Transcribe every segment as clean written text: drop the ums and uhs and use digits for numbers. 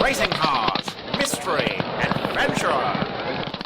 racing cars, mystery, adventure.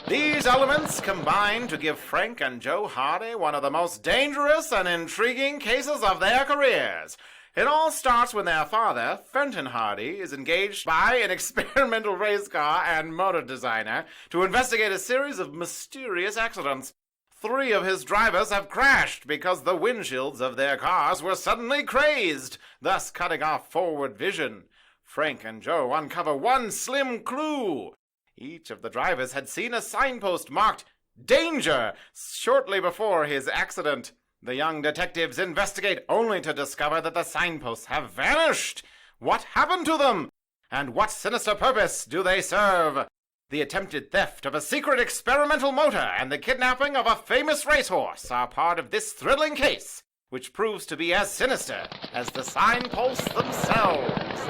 These elements combine to give Frank and Joe Hardy one of the most dangerous and intriguing cases of their careers. It all starts when their father, Fenton Hardy, is engaged by an experimental race car and motor designer to investigate a series of mysterious accidents. 3 of his drivers have crashed because the windshields of their cars were suddenly crazed, thus cutting off forward vision. Frank and Joe uncover one slim clue. Each of the drivers had seen a signpost marked "Danger" shortly before his accident. The young detectives investigate only to discover that the signposts have vanished. What happened to them? And what sinister purpose do they serve? The attempted theft of a secret experimental motor and the kidnapping of a famous racehorse are part of this thrilling case, which proves to be as sinister as the signposts themselves.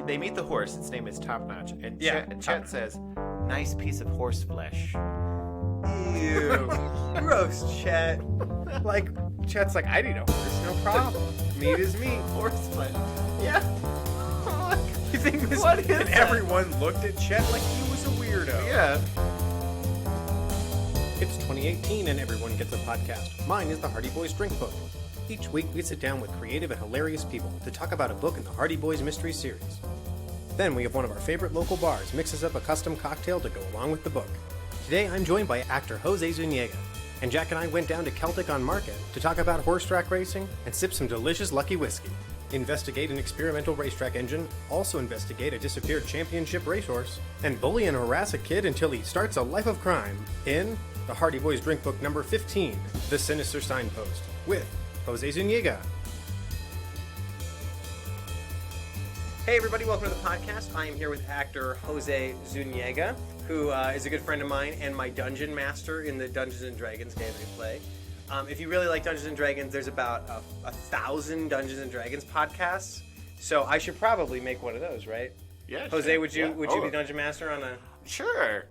They meet the horse. Its name is Top Notch. And Chet says, "Nice piece of horse flesh." Ew. Gross, Chet. Like, Chet's like, "I need a horse, no problem. Meat is meat." Horse flesh. Yeah. You think this? What is and that? everyone looked at Chet like he was a weirdo. Yeah. It's 2018 and everyone gets a podcast. Mine is the Hardy Boys Drinkbook. Each week we sit down with creative and hilarious people to talk about a book in the Hardy Boys mystery series. Then we have one of our favorite local bars mixes up a custom cocktail to go along with the book. Today I'm joined by actor Jose Zuniga, and Jack and I went down to Celtic on Market to talk about horse track racing and sip some delicious Lucky whiskey. Investigate an experimental racetrack engine, also investigate a disappeared championship racehorse, and bully and harass a kid until he starts a life of crime in the Hardy Boys Drinkbook number 15, The Sinister Signpost, with Jose Zuniga. Hey everybody, welcome to the podcast. I am here with actor Jose Zuniga, who is a good friend of mine and my dungeon master in the Dungeons & Dragons game I play. If you really like Dungeons & Dragons, there's about 1,000 Dungeons & Dragons podcasts, so I should probably make one of those, right? Yeah. Jose, sure. would you Yeah. be dungeon master on a... Sure.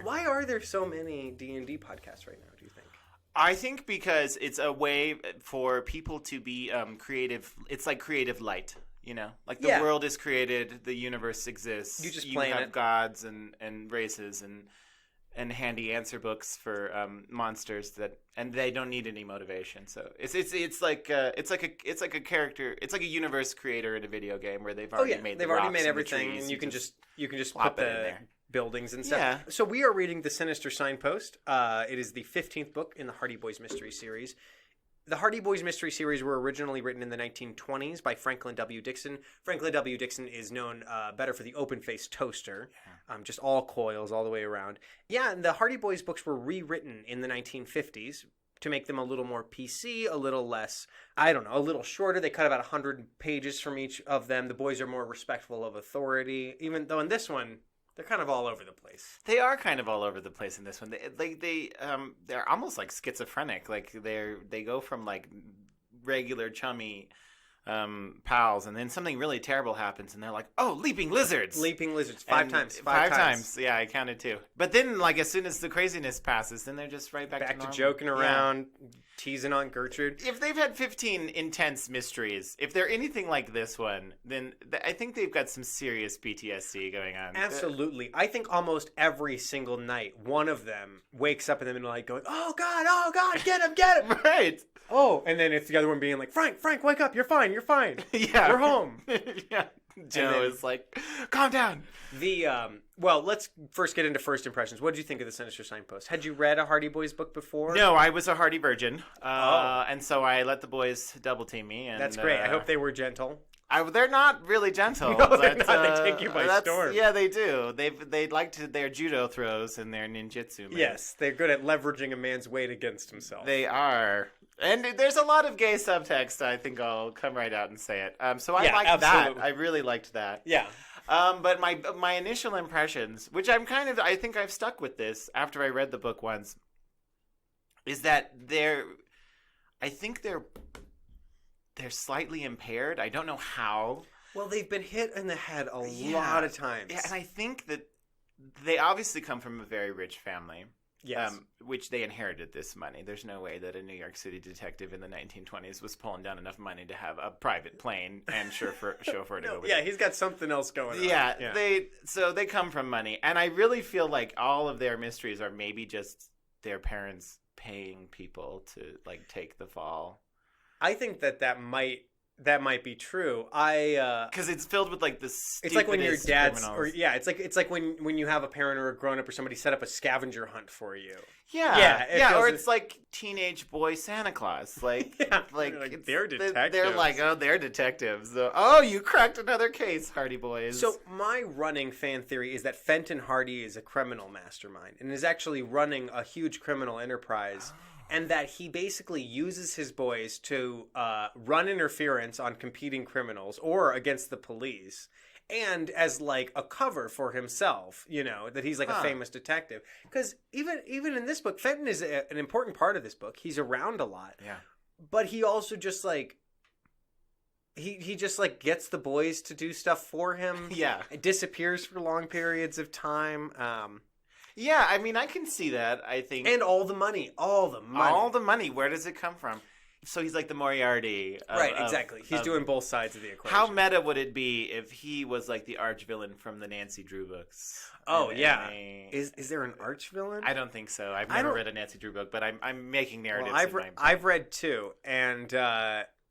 Why are there so many D&D podcasts right now, do you think? I think because it's a way for people to be creative. It's like creative light, you know? Like the world is created, the universe exists. You just plan have it. gods and races and handy answer books for monsters and they don't need any motivation. So it's like a character. It's like a universe creator in a a video game where they've already made they've the already rocks made and everything, the trees and you can just plop put it in the there. buildings and stuff. Yeah. So we are reading The Sinister Signpost. It is the 15th book in the Hardy Boys Mystery Series. The Hardy Boys Mystery Series were originally written in the 1920s by Franklin W. Dixon. Franklin W. Dixon is known better for the open-faced toaster, just all coils all the way around. Yeah, and the Hardy Boys books were rewritten in the 1950s to make them a little more PC, a little less, a little shorter. They cut about 100 pages from each of them. The boys are more respectful of authority, even though in this one, they're kind of all over the place. They are kind of all over the place in this one. They're almost like schizophrenic. Like they go from like regular chummy pals, and then something really terrible happens, and they're like, "Oh, leaping lizards!" Five times. Five times. Yeah, I counted too. But then, like as soon as the craziness passes, then they're just right back to normal. joking around, teasing on Gertrude. If they've had 15 intense mysteries, if they're anything like this one, then I think they've got some serious PTSD going on. Absolutely. I think almost every single night, one of them wakes up in the middle of the night going, oh God, get him. Right. Oh, and then it's the other one being like, Frank, wake up, you're fine. Yeah. We're home. Yeah. Joe is like, calm down. Well, let's first get into first impressions. What did you think of The Sinister Signpost? Had you read a Hardy Boys book before? No, I was a Hardy virgin. And so I let the boys double team me. And, that's great. I hope they were gentle. They're not really gentle. No, they're not. They take you by storm. Yeah, they do. They like their judo throws and their ninjutsu. Man. Yes, they're good at leveraging a man's weight against himself. They are. And there's a lot of gay subtext. I think I'll come right out and say it. So I liked that. I really liked that. Yeah. But my initial impressions, which I think I've stuck with this after I read the book once, is that they're slightly impaired. I don't know how. Well, they've been hit in the head a lot of times. Yeah, and I think that they obviously come from a very rich family. Yes. Which they inherited this money. There's no way that a New York City detective in the 1920s was pulling down enough money to have a private plane and chauffeur to go with. Yeah, he's got something else going on. Yeah, they come from money, and I really feel like all of their mysteries are maybe just their parents paying people to like take the fall. I think that might be true. Because it's filled with like this. It's like when your dad's, criminals. it's like when you have a parent or a grown up or somebody set up a scavenger hunt for you. Yeah, or it's like teenage boy Santa Claus, like they're detectives. They're like, oh, they're detectives. So, oh, you cracked another case, Hardy Boys. So my running fan theory is that Fenton Hardy is a criminal mastermind and is actually running a huge criminal enterprise. And that he basically uses his boys to run interference on competing criminals or against the police, and as like a cover for himself, that he's like a famous detective. Because even in this book, Fenton is an important part of this book. He's around a lot. Yeah. But he also just like he just like gets the boys to do stuff for him. Yeah. It disappears for long periods of time. Yeah, I mean, I can see that, I think. And all the money. Where does it come from? So he's like the Moriarty. Right, exactly. He's doing both sides of the equation. How meta would it be if he was like the arch villain from the Nancy Drew books? Oh, yeah. Is there an arch villain? I don't think so. I've never read a Nancy Drew book, but I'm making narratives. Well, I've read two, and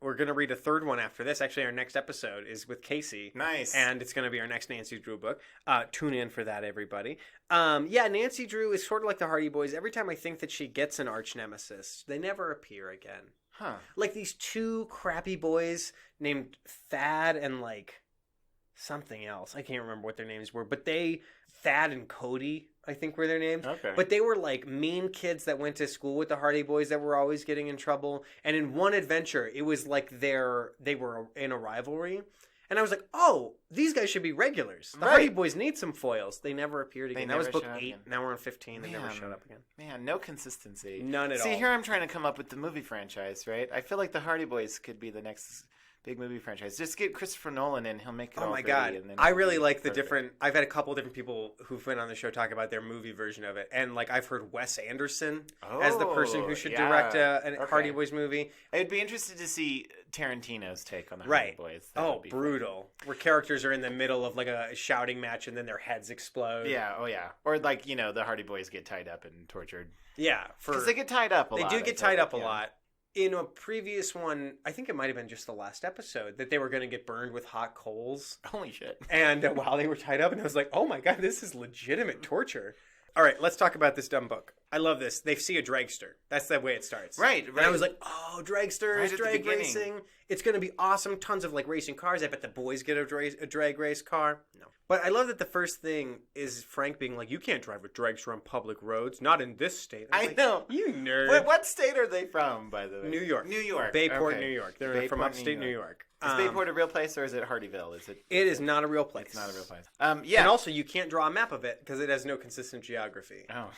we're going to read a third one after this. Actually, our next episode is with Casey. Nice. And it's going to be our next Nancy Drew book. Tune in for that, everybody. Nancy Drew is sort of like the Hardy Boys. Every time I think that she gets an arch nemesis, they never appear again. Huh. Like these two crappy boys named Thad and like something else. I can't remember what their names were, but Thad and Cody, I think were their names. Okay. But they were like mean kids that went to school with the Hardy Boys that were always getting in trouble. And in one adventure, it was like they were in a rivalry. And I was like, oh, these guys should be regulars. The Hardy Boys need some foils. They never appeared again. That was book 8. Again. Now we're on 15. They never showed up again. Man, no consistency. None at all. See, here I'm trying to come up with the movie franchise, right? I feel like the Hardy Boys could be the next big movie franchise. Just get Christopher Nolan in. He'll make it all pretty. Oh, my God. And then I really like the different... I've had a couple different people who've been on the show talk about their movie version of it. And, like, I've heard Wes Anderson as the person who should direct a Hardy Boys movie. I'd be interested to see Tarantino's take on the Hardy Boys. That brutal. Fun. Where characters are in the middle of, like, a shouting match and then their heads explode. Yeah, Or, like, the Hardy Boys get tied up and tortured. Yeah. Because they get tied up a lot. They do get tied up a lot. In a previous one, I think it might have been just the last episode, that they were going to get burned with hot coals. Holy shit. And while they were tied up, and I was like, oh my God, this is legitimate torture. All right, let's talk about this dumb book. I love this. They see a dragster. That's the way it starts. Right. And I was like, oh, dragsters, drag racing. It's going to be awesome. Tons of like racing cars. I bet the boys get a drag race car. No. But I love that the first thing is Frank being like, you can't drive a dragster on public roads. Not in this state. I know. You nerd. What state are they from, by the way? New York. Bayport, New York. They're from upstate New York. Is Bayport a real place or is it Hardyville? It is not a real place. It's not a real place. And also, you can't draw a map of it because it has no consistent geography. Oh.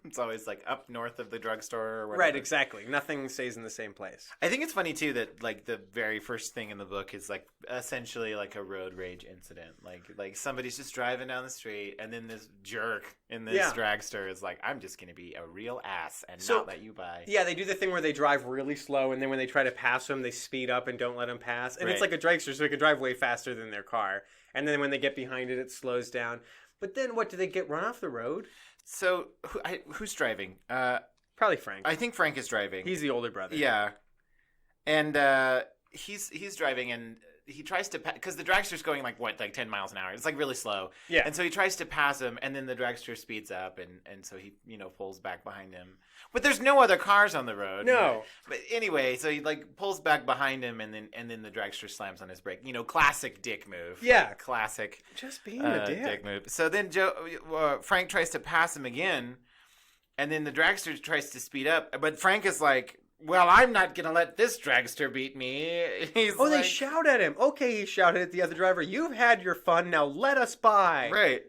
It's always like up north of the drugstore or whatever. Right, exactly. Nothing stays in the same place. I think it's funny too that like the very first thing in the book is like essentially like a road rage incident. Like somebody's just driving down the street and then this jerk in this dragster is like, I'm just going to be a real ass and not let you by. Yeah, they do the thing where they drive really slow and then when they try to pass them, they speed up and don't let them pass. And it's like a dragster, so they can drive way faster than their car. And then when they get behind it, it slows down. But then what, do they get run off the road? So, who's driving? Probably Frank. I think Frank is driving. He's the older brother. Yeah. And he's driving and he tries to because the dragster's going like 10 miles an hour. It's like really slow. Yeah. And so he tries to pass him and then the dragster speeds up and so he pulls back behind him. But there's no other cars on the road. No. But anyway, so he like pulls back behind him and then the dragster slams on his brake. Classic dick move. Yeah. Classic. Just being a dick move. So then Frank tries to pass him again and then the dragster tries to speed up. But Frank is like, well, I'm not going to let this dragster beat me. They shout at him. Okay, he shouted at the other driver. You've had your fun. Now let us by. Right.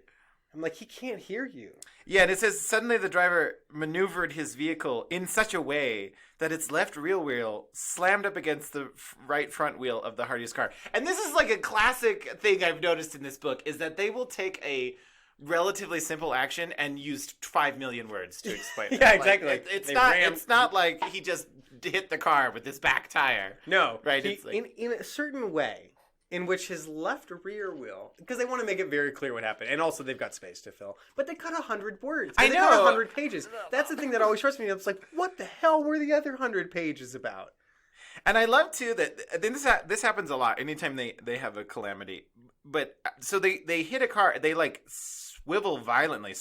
I'm like, he can't hear you. Yeah, and it says, suddenly the driver maneuvered his vehicle in such a way that its left rear wheel slammed up against the right front wheel of the Hardy's car. And this is like a classic thing I've noticed in this book, is that they will take a relatively simple action and used 5 million words to explain it. Yeah, exactly. Like, They it's not like he just hit the car with his back tire. No, right? He, It's like, in a certain way, in which his left rear wheel, because they want to make it very clear what happened, and also they've got space to fill. But they cut 100 words. I They know. cut 100 pages. That's the thing that always frustrates me. It's like, what the hell were the other 100 pages about? and I love too that then this happens a lot anytime they have a calamity. But so they hit a car, they like swerve violently,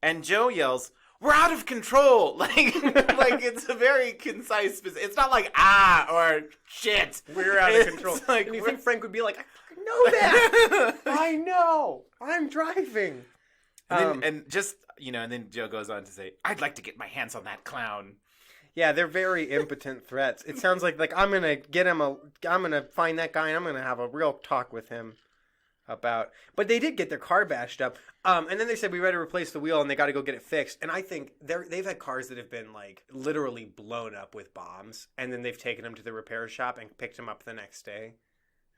and Joe yells, "We're out of control!" Like it's a very concise. It's not like or shit. We're out of control. Like, and you think Frank would be like, I fucking know that. I know. I'm driving. And then Joe goes on to say, "I'd like to get my hands on that clown." Yeah, they're very impotent threats. It sounds like I'm gonna I'm gonna find that guy and I'm gonna have a real talk with him about. But they did get their car bashed up, and then they said we got to replace the wheel and they got to go get it fixed. And I think they've had cars that have been like literally blown up with bombs, and then they've taken them to the repair shop and picked them up the next day.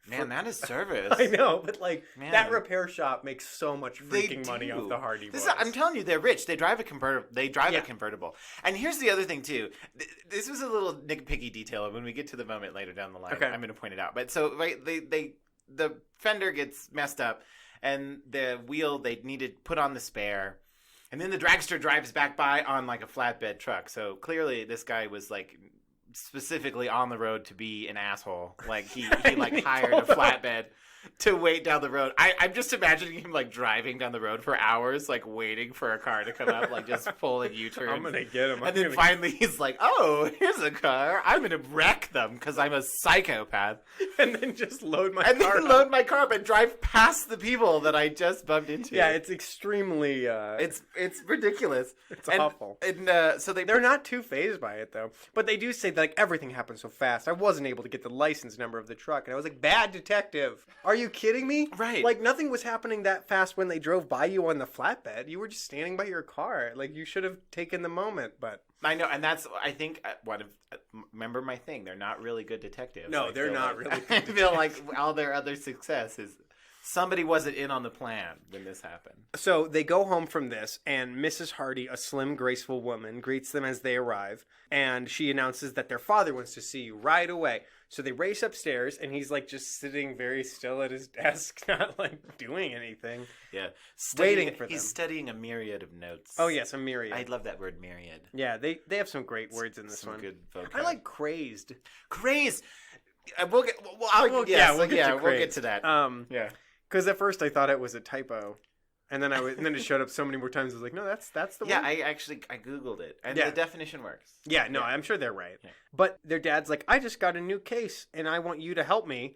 Man, that is service. I know, but like Man. that repair shop makes so much freaking money off the Hardy Boys. I'm telling you, they're rich. They drive a convertible. And here's the other thing too. This was a little nitpicky detail. When we get to the moment later down the line, Okay. I'm going to point it out. But so the fender gets messed up, and the wheel they need to put on the spare, and then the dragster drives back by on like a flatbed truck. So clearly, this guy was like specifically on the road to be an asshole. Like he like hired a flatbed to wait down the road. I'm just imagining him like driving down the road for hours, like waiting for a car to come up, like just pulling U-turns. I'm gonna get him. And then finally he's like, "Oh, here's a car. I'm gonna wreck them because I'm a psychopath." and then just load my And car then up. load my car up and drive past the people that I just bumped into. Yeah, it's extremely. it's ridiculous. It's awful. And so They're not too fazed by it though, but they do say that like everything happened so fast. I wasn't able to get the license number of the truck, and I was like, "Bad detective. Are you kidding me?" Right. Like nothing was happening that fast when they drove by you on the flatbed. You were just standing by your car. Like you should have taken the moment, but I know, and that's I think remember my thing. They're not really good detectives. No, I they're feel not like. really I good feel like all their other success is somebody wasn't in on the plan when this happened. So they go home from this, and Mrs. Hardy, a slim, graceful woman, greets them as they arrive, and she announces that their father wants to see you right away. So they race upstairs, and he's like just sitting very still at his desk, not like doing anything. Yeah, Waiting for them. He's studying a myriad of notes. Oh yes, a myriad. I love that word, myriad. Yeah, they have some great words in this Some one. good vocab. I like crazed. craze. We'll get to that. Yeah. Because at first I thought it was a typo, and then and then it showed up so many more times. I was like, no, that's the Yeah, word. I googled it, and Yeah. the definition works. Yeah, no, I'm sure they're right. Yeah. But their dad's like, I just got a new case, and I want you to help me.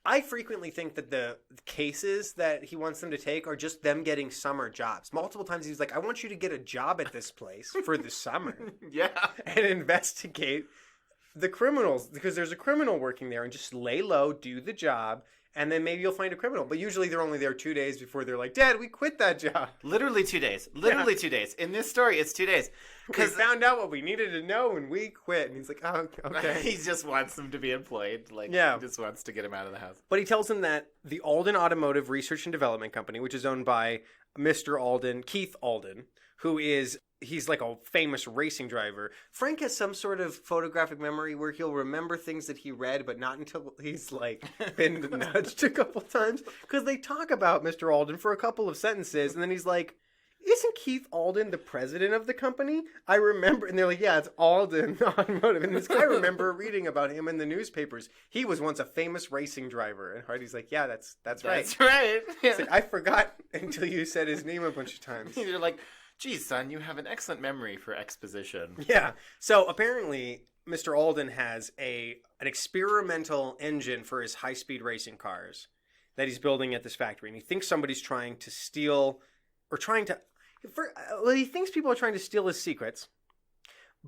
I frequently think that the cases that he wants them to take are just them getting summer jobs. Multiple times he's like, I want you to get a job at this place for the summer Yeah. and investigate the criminals, because there's a criminal working there, and just lay low, do the job, and then maybe you'll find a criminal. But usually they're only there 2 days before they're like, Dad, we quit that job. Literally 2 days. Literally 2 days. In this story, it's 2 days. We Because found out what we needed to know, and we quit. And he's like, oh, okay. he just wants them to be employed. Like, Yeah. he just wants to get him out of the house. But he tells them that the Alden Automotive Research and Development Company, which is owned by Mr. Alden, Keith Alden, he's like a famous racing driver. Frank has some sort of photographic memory where he'll remember things that he read, but not until he's like been nudged a couple times. Because they talk about Mr. Alden for a couple of sentences, and then he's like, isn't Keith Alden the president of the company? I remember, and they're like, yeah, it's Alden Automotive. And this guy, I remember reading about him in the newspapers. He was once a famous racing driver. And Hardy's like, yeah, that's right. That's right. It's like, I forgot until you said his name a bunch of times. You're like, geez, son, you have an excellent memory for exposition. Yeah. So apparently, Mr. Alden has an experimental engine for his high-speed racing cars that he's building at this factory. And he thinks somebody's trying to steal, or he thinks people are trying to steal his secrets.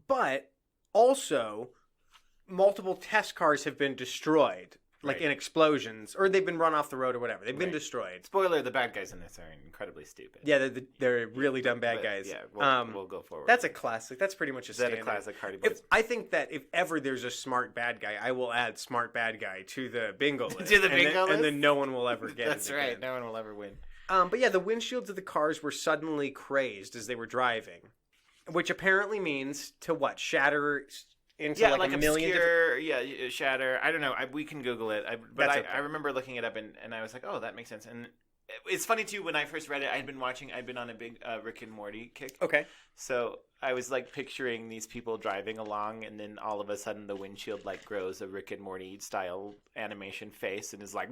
But also, multiple test cars have been destroyed, like in explosions, or they've been run off the road or whatever. They've been destroyed. Spoiler, the bad guys in this are incredibly stupid. Yeah, they're really dumb bad guys. Yeah, we'll go forward. That's a classic. That's pretty much a Is that standard. a classic Hardy Boys? I think that if ever there's a smart bad guy, I will add smart bad guy to the bingo list. To the bingo list? And then no one will ever get That's it right. again. No one will ever win. But yeah, the windshields of the cars were suddenly crazed as they were driving, which apparently means to what? Shatter into like a million obscure, shatter. I don't know. We can Google it. But That's okay. I remember looking it up and I was like, oh, that makes sense. And it's funny too. When I first read it, I'd been on a big Rick and Morty kick. Okay. So I was like picturing these people driving along, and then all of a sudden the windshield like grows a Rick and Morty style animation face and is like,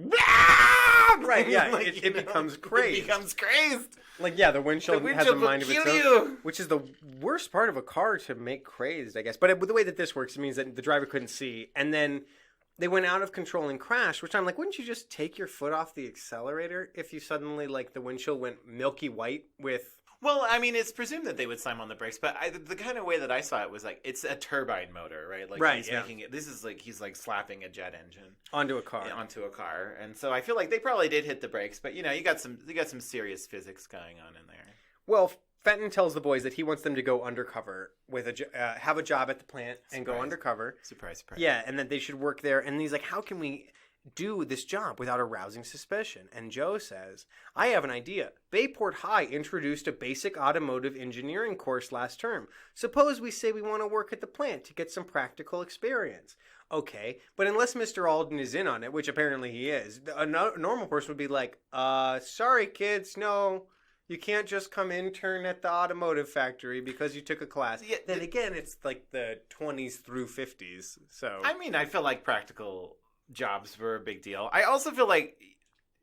right? Yeah, like, it becomes crazed. It becomes crazed. Like the windshield has a mind of its own, you. which is the worst part of a car to make crazed, I guess. But the way that this works, it means that the driver couldn't see, and then they went out of control and crashed. Which I'm like, wouldn't you just take your foot off the accelerator if you suddenly like the windshield went milky white with? Well, I mean, it's presumed that they would slam on the brakes, but the kind of way that I saw it was like it's a turbine motor, right? Like right, he's making it. This is like he's like slapping a jet engine onto a car, and so I feel like they probably did hit the brakes, but you got some serious physics going on in there. Well, Fenton tells the boys that he wants them to go undercover with have a job at the plant and go undercover. Surprise. Yeah, and that they should work there. And he's like, how can we do this job without arousing suspicion? And Joe says, I have an idea. Bayport High introduced a basic automotive engineering course last term. Suppose we say we want to work at the plant to get some practical experience. Okay, but unless Mr. Alden is in on it, which apparently he is, a normal person would be like, sorry kids, no. You can't just come intern at the automotive factory because you took a class. Yeah, then again, it's like the 20s through 50s. So I mean, I feel like practical jobs were a big deal. I also feel like,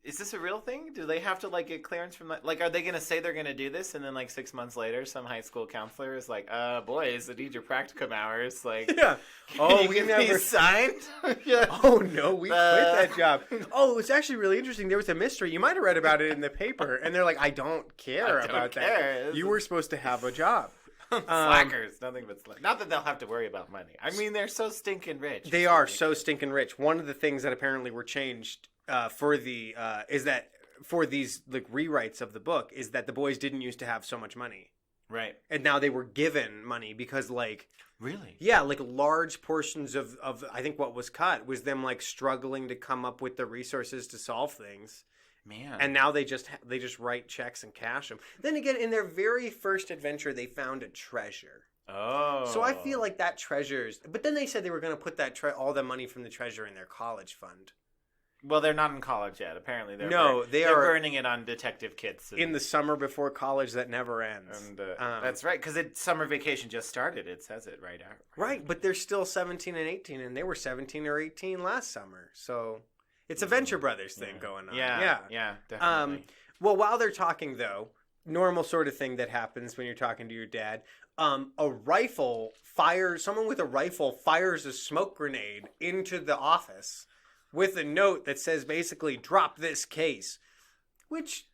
is this a real thing? Do they have to like get clearance from that? Like, are they going to say they're going to do this, and then like 6 months later, some high school counselor is like, boys, I need your practicum hours. Like, yeah. Oh, we never signed. Yeah. Oh no, we quit that job. Oh, it's actually really interesting. There was a mystery. You might have read about it in the paper, and they're like, I don't care about that. You were supposed to have a job. Slackers, nothing but slackers. Not that they'll have to worry about money. I mean, they're so stinking rich. They are so stinking rich. One of the things that apparently were changed for these like rewrites of the book is that the boys didn't used to have so much money, right? And now they were given money because like really, yeah, like large portions of I think what was cut was them like struggling to come up with the resources to solve things. Man. And now they just write checks and cash them. Then again, in their very first adventure, they found a treasure. Oh. So I feel like that treasure's... But then they said they were going to put that all the money from the treasure in their college fund. Well, they're not in college yet. Apparently, they're burning it on detective kits in the summer before college that never ends. And that's right, because summer vacation just started. It says it right out. Right, but they're still 17 and 18, and they were 17 or 18 last summer. So it's a Venture Brothers thing going on. Yeah, definitely. Well, while they're talking, though, normal sort of thing that happens when you're talking to your dad. Someone with a rifle fires a smoke grenade into the office with a note that says basically, drop this case. Which,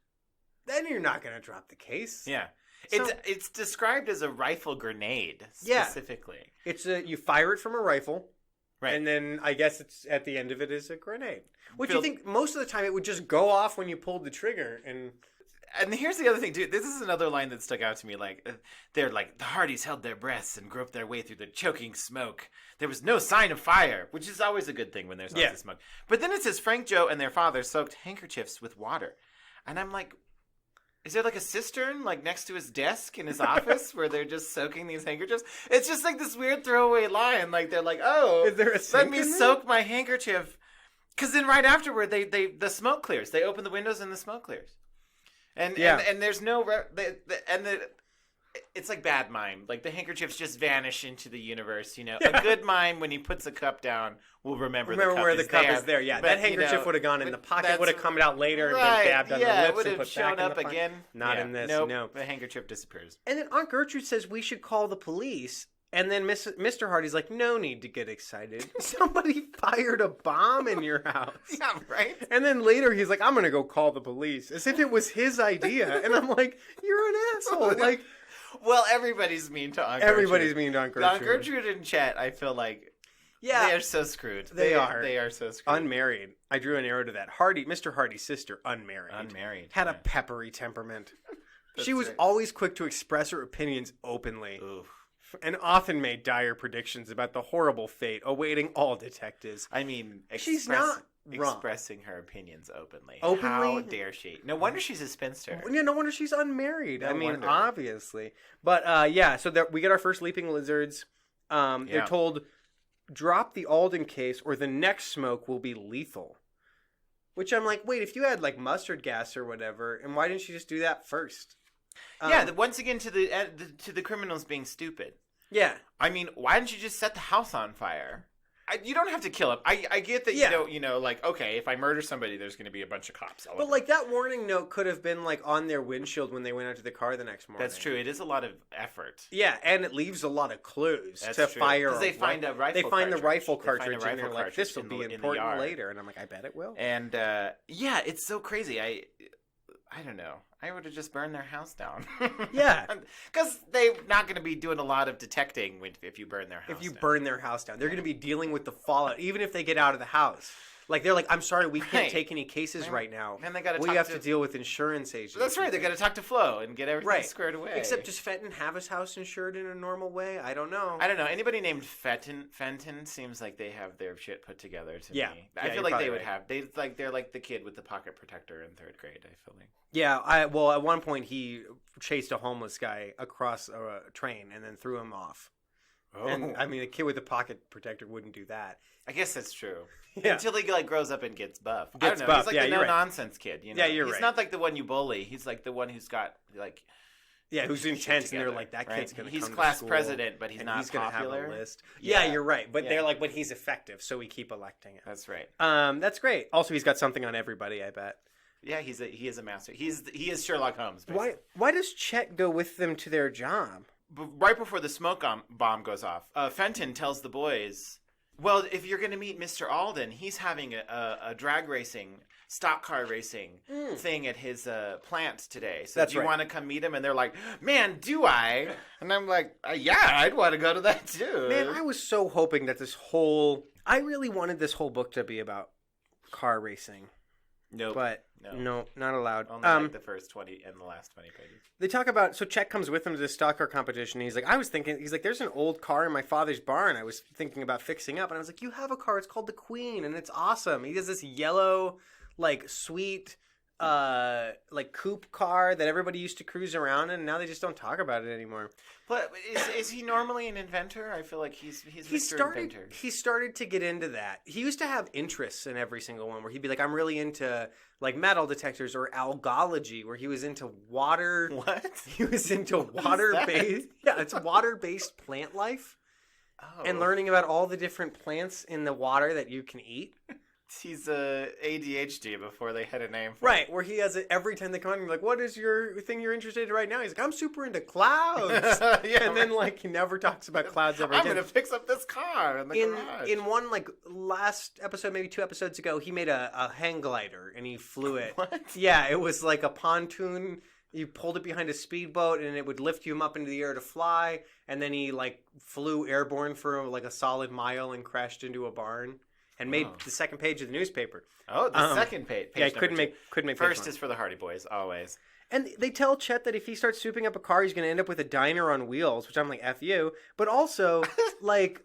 then you're not going to drop the case. Yeah. It's described as a rifle grenade, specifically. Yeah. You fire it from a rifle. Right. And then I guess it's at the end of it is a grenade. Which you think most of the time it would just go off when you pulled the trigger. And here's the other thing, too. This is another line that stuck out to me. Like, they're like, the Hardys held their breaths and groped their way through the choking smoke. There was no sign of fire, which is always a good thing when there's lots of smoke. But then it says Frank, Joe, and their father soaked handkerchiefs with water. And I'm like, is there like a cistern like next to his desk in his office where they're just soaking these handkerchiefs? It's just like this weird throwaway line. Like, they're like, oh, is there a let me soak my handkerchief. Because then right afterward, the smoke clears. They open the windows and the smoke clears. And there's no it's like bad mime. Like the handkerchiefs just vanish into the universe. You know, a good mime when he puts a cup down will remember the cup where is the cup there. is there. Yeah, but, that handkerchief would have gone in the pocket. Would have come out later and been dabbed on the lips would and have put shown back up in the again. Not in this. Nope, no, the handkerchief disappears. And then Aunt Gertrude says we should call the police. And then Mr. Hardy's like, no need to get excited. Somebody fired a bomb in your house. Yeah, right? And then later he's like, I'm going to go call the police. As if it was his idea. And I'm like, you're an asshole. Like, well, everybody's mean to Aunt Gertrude. Everybody's mean to Aunt Gertrude. Aunt Gertrude and Chet, I feel like, they are so screwed. They are. They are so screwed. Unmarried. I drew an arrow to that. Mr. Hardy's sister, unmarried. Had a peppery temperament. She was always quick to express her opinions openly. Oof. And often made dire predictions about the horrible fate awaiting all detectives. I mean, she's not expressing her opinions openly. Openly? How dare she? No wonder she's a spinster. Yeah, no wonder she's unmarried. No I mean, wonder. obviously. But so we get our first leaping lizards. They're told, drop the Alden case or the next smoke will be lethal. Which I'm like, wait, if you had like mustard gas or whatever, and why didn't you just do that first? Once again to the criminals being stupid. Yeah. I mean, why didn't you just set the house on fire? You don't have to kill him. I get that you don't, like, okay, if I murder somebody, there's going to be a bunch of cops. But, like, that warning note could have been, like, on their windshield when they went out to the car the next morning. That's true. It is a lot of effort. Yeah, and it leaves a lot of clues That's to true. fire. Because they find a rifle They find the rifle They find a cartridge, and rifle they're like, this will cartridge be in the important yard. later. And I'm like, I bet it will. And, it's so crazy. I don't know. I would have just burned their house down. Yeah. Because they're not going to be doing a lot of detecting if you burn their house down. If you burn their house down. They're going to be dealing with the fallout, even if they get out of the house. Like, they're like, I'm sorry, we can't take any cases right now. And they got to We have to deal with insurance agents. That's right. They got to talk to Flo and get everything squared away. Except, does Fenton have his house insured in a normal way? I don't know. I don't know. Anybody named Fenton seems like they have their shit put together to me. I feel like they would have. They're like the kid with the pocket protector in 3rd grade, I feel like. Yeah, well, at one point he chased a homeless guy across a train and then threw him off. Oh. And, I mean, a kid with a pocket protector wouldn't do that. I guess that's true. Yeah. Until he grows up and gets buff. Gets I don't know. buff. He's like the you're no-nonsense kid. You know? Yeah, you're He's right. not like the one you bully. He's like the one who's got, like... Yeah, who's intense, and they're like, that kid's going to come to school. He's class president, but he's not he's gonna popular. Have a list. Yeah, you're right. But they're like, but he's effective, so we keep electing him. That's right. That's great. Also, he's got something on everybody, I bet. Yeah, he is a master. He is Sherlock Holmes, basically. Why does Chet go with them to their job? Right before the smoke bomb goes off, Fenton tells the boys, well, if you're going to meet Mr. Alden, he's having a drag racing, stock car racing thing at his plant today. So do you want to come meet him? And they're like, man, do I? And I'm like, yeah, I'd want to go to that too. Man, I was so hoping that I really wanted this whole book to be about car racing. Nope. But no, not allowed. Only the first 20 and the last 20 pages. They talk about, so Chet comes with them to the stock car competition. And he's like, there's an old car in my father's barn I was thinking about fixing up. And I was like, you have a car. It's called the Queen, and it's awesome. He has this yellow, like, sweet, like, coupe car that everybody used to cruise around in, and now they just don't talk about it anymore. But is he normally an inventor? I feel like he's Mr. Inventor. He started to get into that. He used to have interests in every single one where he'd be like, I'm really into like metal detectors or algology, where he was into water. What? He was into water-based. Yeah, it's water-based plant life. Oh. And learning about all the different plants in the water that you can eat. He's ADHD before they had a name for Right, where he has it every time they come on. You're like, what is your thing you're interested in right now? He's like, I'm super into clouds. And then, like, he never talks about clouds ever again. I'm going to fix up this car in the garage. In one, like, last episode, maybe 2 episodes ago, he made a hang glider, and he flew it. What? Yeah, it was like a pontoon. You pulled it behind a speedboat, and it would lift you up into the air to fly. And then he, like, flew airborne for, like, a solid mile and crashed into a barn. And made the second page of the newspaper. Oh, the second page. Yeah, couldn't make First is for the Hardy Boys, always. And they tell Chet that if he starts souping up a car, he's going to end up with a diner on wheels, which I'm like, F you. But also, like,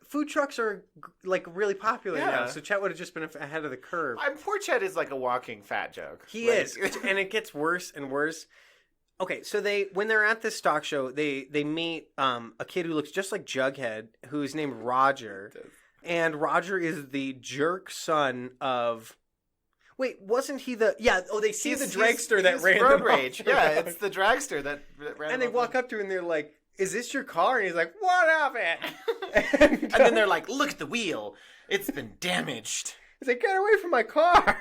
food trucks are, like, really popular now. So Chet would have just been ahead of the curve. Poor Chet is like a walking fat joke. He is. And it gets worse and worse. Okay, so when they're at this stock show, they meet a kid who looks just like Jughead, who's named Roger. And Roger is the jerk son of... Wait, wasn't he the... Yeah, they see the dragster that ran road them rage. off. Yeah, it's the dragster that ran And they them walk off. up to him and they're like, is this your car? And he's like, what of it? And then they're like, look at the wheel. It's been damaged. He's like, get away from my car.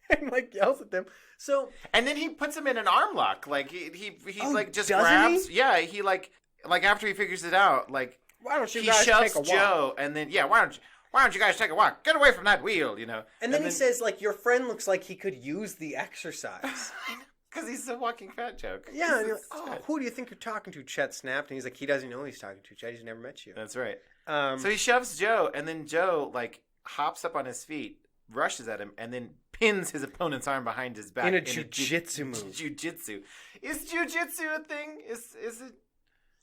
And, like, yells at them. So... And then he puts him in an arm lock. Like, he like, just doesn't grabs... he? Yeah, he, like, after he figures it out, like... Why don't you he guys shoves take a walk? Joe, and then why don't you guys take a walk? Get away from that wheel, you know. And then he says, like, your friend looks like he could use the exercise. Because he's a walking fat joke. Yeah, and you're like, oh, who do you think you're talking to? Chet snapped, and he's like, he doesn't know who he's talking to. Chet, he's never met you. That's right. So he shoves Joe, and then Joe, like, hops up on his feet, rushes at him, and then pins his opponent's arm behind his back. In a jujitsu move. Jujitsu. Is jujitsu a thing? Is it...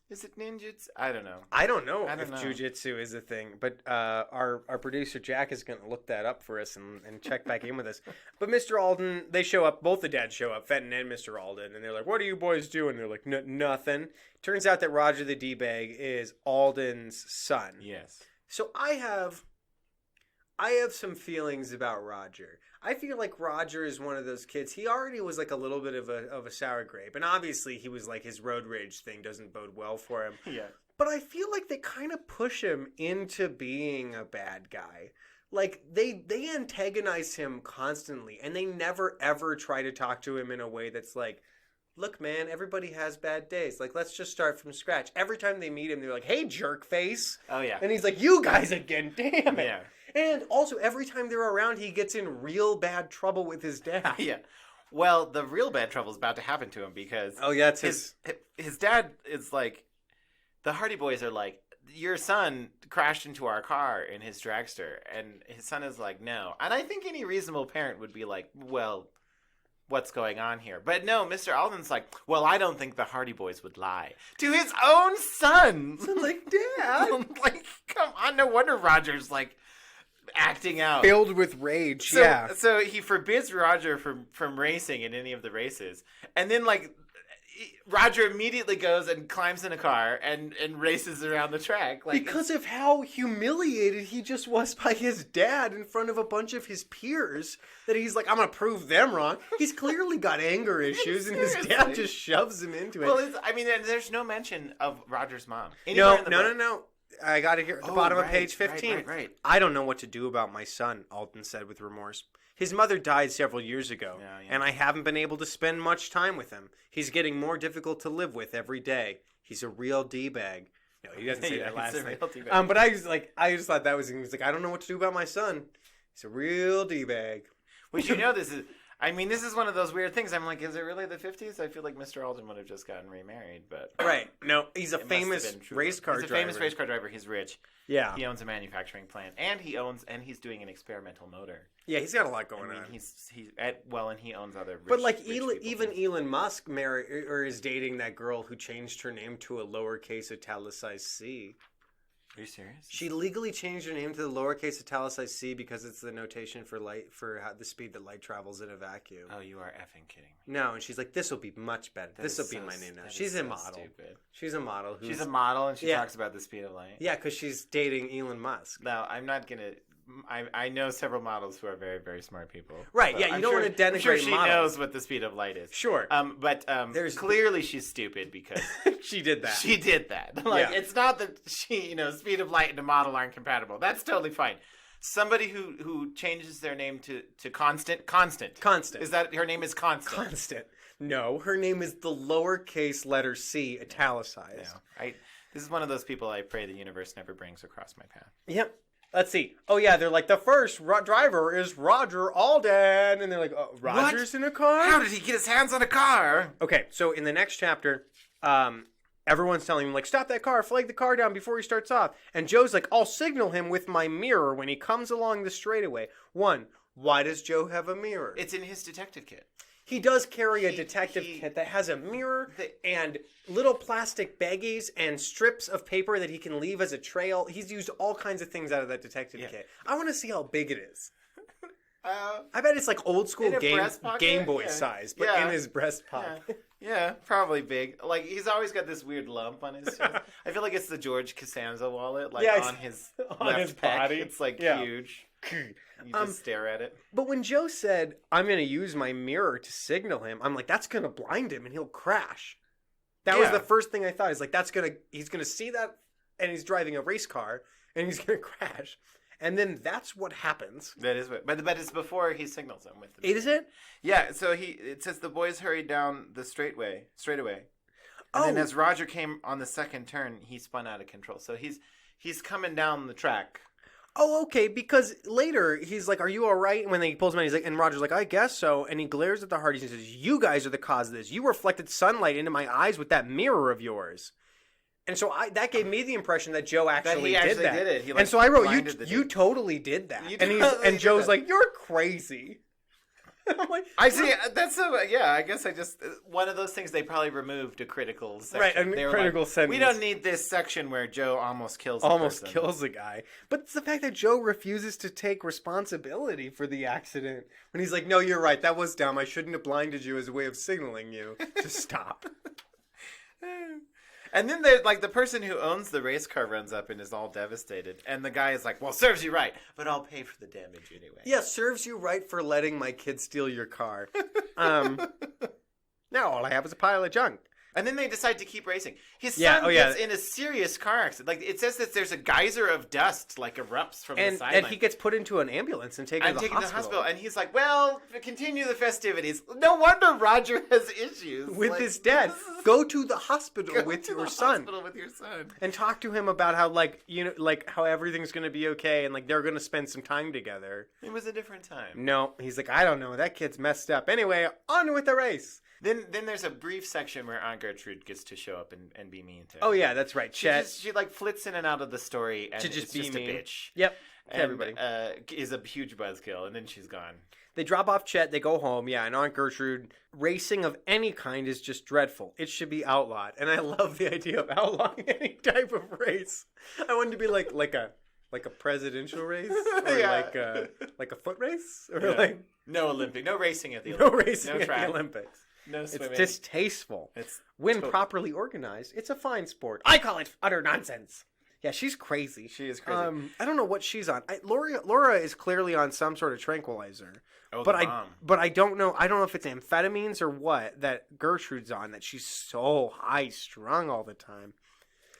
Is it ninjutsu? I don't know. I don't know I don't if know. jujitsu is a thing, but our producer Jack is going to look that up for us and check back in with us. But Mr. Alden, they show up. Both the dads show up, Fenton and Mr. Alden, and they're like, "What are you boys doing?" They're like, "Nothing." Turns out that Roger the D-bag is Alden's son. Yes. So I have some feelings about Roger. I feel like Roger is one of those kids. He already was like a little bit of a sour grape, and obviously he was like his road rage thing doesn't bode well for him. Yeah. But I feel like they kind of push him into being a bad guy. Like they antagonize him constantly, and they never ever try to talk to him in a way that's like, look, man, everybody has bad days. Like, let's just start from scratch. Every time they meet him, they're like, hey, jerk face. Oh, yeah. And he's like, you guys again, damn it. Yeah. And also, every time they're around, he gets in real bad trouble with his dad. Yeah. Well, the real bad trouble is about to happen to him because Oh, yeah, it's his dad is like, the Hardy Boys are like, your son crashed into our car in his dragster. And his son is like, no. And I think any reasonable parent would be like, well, what's going on here? But no, Mr. Alden's like, well, I don't think the Hardy Boys would lie. To his own son! So, like, Dad! Like, come on, no wonder Roger's like acting out. Filled with rage, So, yeah. so he forbids Roger from racing in any of the races. And then, like, Roger immediately goes and climbs in a car and races around the track. Like, Because of how humiliated he just was by his dad in front of a bunch of his peers, that he's like, I'm going to prove them wrong. He's clearly got anger issues, and his dad Seriously. just shoves him into it. well, I mean, there's no mention of Roger's mom. Anywhere in the book. No. I got it here at the Oh, bottom of right, page 15. right. I don't know what to do about my son, Alden said with remorse. His mother died several years ago, Yeah. and I haven't been able to spend much time with him. He's getting more difficult to live with every day. He's a real D-bag. No, he doesn't say Yeah, that last he's a thing. real D-bag. But I just thought that was, he was like, I don't know what to do about my son. He's a real D-bag. Which, you know, this is one of those weird things. I'm like, is it really the 50s? I feel like Mr. Alden would have just gotten remarried, but Right. No, he's a it must have famous been true. race car He's a driver. famous race car driver. He's rich. Yeah. He owns a manufacturing plant, and he's doing an experimental motor. Yeah, he's got a lot going I mean, on. and he owns other. But like rich even people. Elon Musk is dating that girl who changed her name to a lowercase italicized c. Are you serious? She legally changed her name to the lowercase italicized c because it's the notation for light for how, the speed that light travels in a vacuum. Oh, you are effing kidding me. No, and she's like, this will be much better. This will be my name now. She's a model. Stupid. She's a model. She's a model, and she Yeah. talks about the speed of light. Yeah, because she's dating Elon Musk. Now, I'm not gonna. I know several models who are very, very smart people. Right, So yeah, you I'm don't sure- want to denigrate I'm sure she models. knows what the speed of light is. Sure. But There's- clearly she's stupid because She did that. she did that. Like, Yeah. it's not that speed of light and a model aren't compatible. That's totally fine. Somebody who changes their name to Constant. Constant. Is that her name is Constant? Constant. No, her name is the lowercase letter c italicized. Yeah. This is one of those people I pray the universe never brings across my path. Yep. Let's see. Oh, yeah, they're like, the first driver is Roger Alden. And they're like, oh, Roger's in a car? How did he get his hands on a car? Okay, so in the next chapter, everyone's telling him, like, stop that car, flag the car down before he starts off. And Joe's like, I'll signal him with my mirror when he comes along the straightaway. One, why does Joe have a mirror? It's in his detective kit. He does carry a detective kit that has a mirror and little plastic baggies and strips of paper that he can leave as a trail. He's used all kinds of things out of that detective kit. I want to see how big it is. I bet it's like old school in a breast pocket? Game Boy Yeah. size, but Yeah. in his breast pocket. Yeah, probably big. Like, he's always got this weird lump on his chest. I feel like it's the George Costanza wallet, like, Yeah, it's on his on left his pec. body. It's, like, Yeah. huge. You just stare at it. But when Joe said, I'm going to use my mirror to signal him, I'm like, that's going to blind him and he'll crash. That was Yeah. the first thing I thought. He's like, he's going to see that and he's driving a race car and he's going to crash. And then that's what happens. That is what, but it's before he signals him with the. Is it? Yeah, so it says the boys hurried down the straightaway. And then Oh. as Roger came on the second turn, he spun out of control. So he's coming down the track. Oh, okay, because later he's like, are you all right? And when he pulls him out, he's like, and Roger's like, I guess so. And he glares at the Hardys and says, you guys are the cause of this. You reflected sunlight into my eyes with that mirror of yours. And so that gave me the impression that Joe actually did that. did it. He, like, and so I wrote, blinded the you dude. totally did that. You And totally and did Joe's that. like, you're crazy. I'm like, I see. That's so. Yeah, I guess I just one of those things they probably removed a critical section. Right, a They were critical sentence. We don't need this section where Joe almost kills. A guy. But it's the fact that Joe refuses to take responsibility for the accident. When he's like, no, you're right. That was dumb. I shouldn't have blinded you as a way of signaling you to stop. And then there's like the person who owns the race car runs up and is all devastated, and the guy is like, "Well, serves you right, but I'll pay for the damage anyway." Yeah, serves you right for letting my kid steal your car. Now all I have is a pile of junk. And then they decide to keep racing. His son Yeah. gets in a serious car accident. Like it says that there's a geyser of dust like erupts from the sideline. And he gets put into an ambulance and taken to the hospital. And he's like, "Well, continue the festivities." No wonder Roger has issues with his dad. Go to the hospital with your son. And talk to him about how how everything's going to be okay and like they're going to spend some time together. It was a different time. No, he's like, I don't know. That kid's messed up. Anyway, on with the race. Then there's a brief section where Aunt Gertrude gets to show up and be mean to him. Oh yeah, that's right. Chet. She like flits in and out of the story and to just be mean. A bitch. Yep. And, everybody is a huge buzzkill, and then she's gone. They drop off Chet. They go home. Yeah, and Aunt Gertrude. Racing of any kind is just dreadful. It should be outlawed. And I love the idea of outlawing any type of race. I want it to be like a presidential race, or like a foot race, or like no racing at the Olympics. No racing at the Olympics. No swimming. It's distasteful. It's when properly organized, it's a fine sport. I call it utter nonsense. Yeah, she's crazy. She is crazy. I don't know what she's on. Laura is clearly on some sort of tranquilizer. Oh, but I don't know. I don't know if it's amphetamines or what that Gertrude's on. That she's so high strung all the time.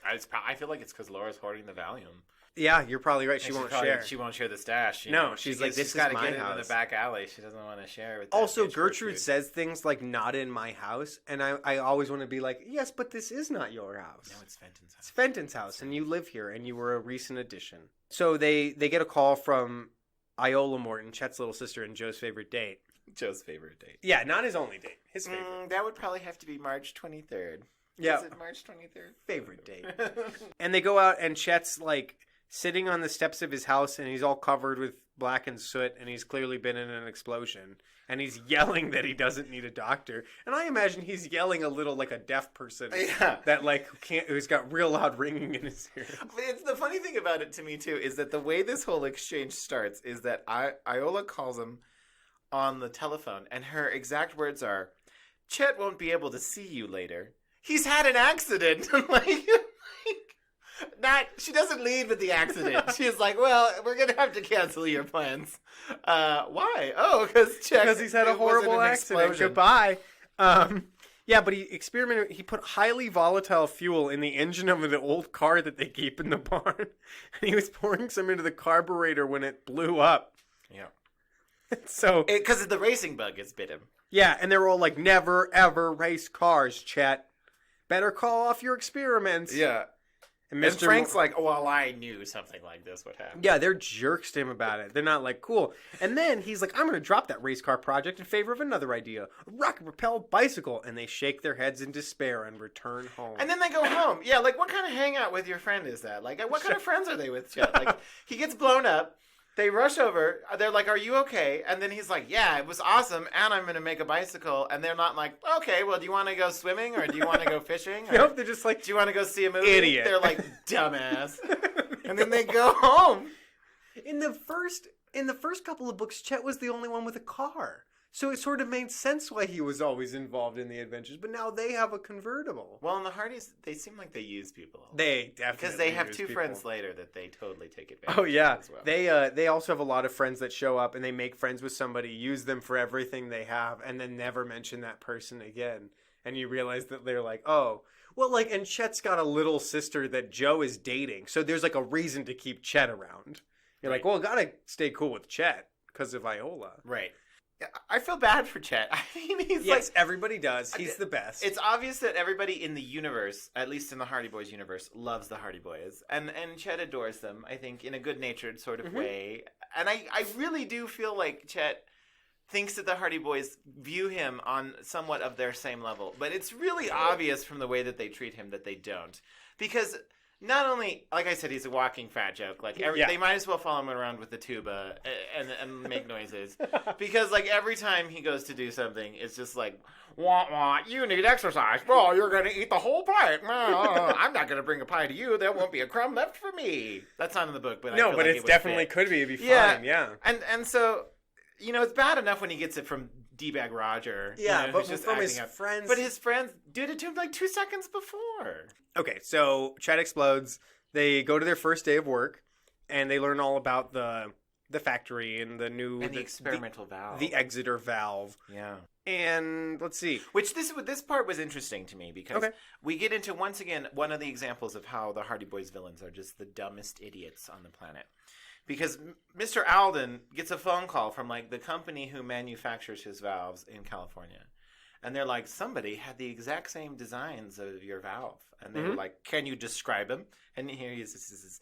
I feel like it's because Laura's hoarding the Valium. Yeah, you're probably right. She won't share. She won't share the stash. She's like, this is got to my get it house. in the back alley. She doesn't want to share with. Also, Gertrude says things like "not in my house," and I always want to be like, yes, but this is not your house. No, it's Fenton's house. It's Fenton's house, and you live here, and you were a recent addition. So they get a call from Iola Morton, Chet's little sister, and Joe's favorite date. Joe's favorite date. Yeah, not his only date. His favorite. That would probably have to be March 23rd. Yeah. Is it March 23rd? Favorite date. And they go out, and Chet's like sitting on the steps of his house, and he's all covered with blackened soot, and he's clearly been in an explosion. And he's yelling that he doesn't need a doctor. And I imagine he's yelling a little like a deaf person. Yeah. That like who's got real loud ringing in his ears. But it's the funny thing about it to me too is that the way this whole exchange starts is that Iola calls him on the telephone, and her exact words are, "Chet won't be able to see you later. He's had an accident." She doesn't lead with the accident. She's like, "Well, we're gonna have to cancel your plans." Why? Oh, because he's had a horrible accident. Explosion. Goodbye. Yeah, but he experimented. He put highly volatile fuel in the engine of the old car that they keep in the barn, and he was pouring some into the carburetor when it blew up. Yeah. So because the racing bug has bit him. Yeah, and they were all like, "Never ever race cars, Chet. Better call off your experiments." Yeah. And Frank's like, "Well, I knew something like this would happen." Yeah, they're jerks to him about it. They're not like, cool. And then he's like, "I'm going to drop that race car project in favor of another idea. A rocket-propelled bicycle." And they shake their heads in despair and return home. And then they go home. Yeah, like, what kind of hangout with your friend is that? Like, what kind of friends are they with, Chet? Like, he gets blown up. They rush over. They're like, "Are you okay?" And then he's like, "Yeah, it was awesome, and I'm going to make a bicycle." And they're not like, "Okay, well, do you want to go swimming, or do you want to go fishing?" Or, nope, they're just like, "Do you want to go see a movie?" Idiot. They're like, "Dumbass." And then they go home. In the first couple of books, Chet was the only one with a car. So it sort of made sense why he was always involved in the adventures. But now they have a convertible. Well, in the Hardys, they seem like they use people. They definitely because they have two friends later that they totally take advantage. Oh yeah, of as well. They also have a lot of friends that show up and they make friends with somebody, use them for everything they have, and then never mention that person again. And you realize that they're like, oh, well, like, and Chet's got a little sister that Joe is dating, so there's like a reason to keep Chet around. You're like, well, gotta stay cool with Chet because of Iola, right? I feel bad for Chet. I mean, he's yes, everybody does. He's the best. It's obvious that everybody in the universe, at least in the Hardy Boys universe, loves the Hardy Boys. And Chet adores them, I think, in a good-natured sort of way. And I really do feel like Chet thinks that the Hardy Boys view him on somewhat of their same level. But it's really obvious from the way that they treat him that they don't. Because not only, like I said, he's a walking fat joke. Like they might as well follow him around with the tuba and make noises, because like every time he goes to do something, it's just like, wah wah, you need exercise. Well, you're gonna eat the whole pie. I'm not gonna bring a pie to you. There won't be a crumb left for me. That's not in the book, but I feel like it definitely could be. It'd be fine. Yeah. And so, it's bad enough when he gets it from D-bag Roger. Yeah, but just from his friends. But his friends did it to him like 2 seconds before. Okay, so Chad explodes. They go to their first day of work, and they learn all about the factory and the experimental valve, the exiter valve. Yeah. And let's see. Which this part was interesting to me because we get into, once again, one of the examples of how the Hardy Boys villains are just the dumbest idiots on the planet. Because Mr. Alden gets a phone call from like the company who manufactures his valves in California. And they're like, somebody had the exact same designs of your valve. And they were like, can you describe him? And here he is.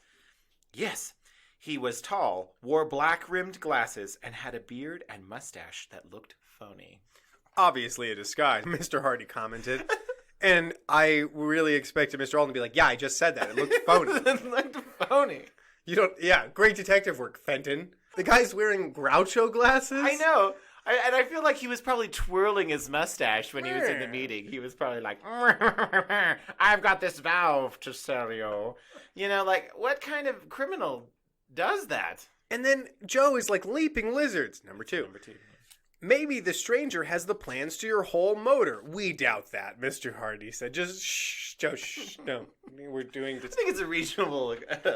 Yes, he was tall, wore black-rimmed glasses, and had a beard and mustache that looked phony. Obviously a disguise, Mr. Hardy commented. And I really expected Mr. Alden to be like, yeah, I just said that. It looked phony. It looked phony. Great detective work, Fenton. The guy's wearing Groucho glasses? I know. And I feel like he was probably twirling his mustache when he was in the meeting. He was probably like, I've got this valve to sell you. Like, what kind of criminal does that? And then Joe is like leaping lizards. Number two. Maybe the stranger has the plans to your whole motor. We doubt that, Mr. Hardy said. Just shh, Joe, shh. No, we're doing this. I think it's a reasonable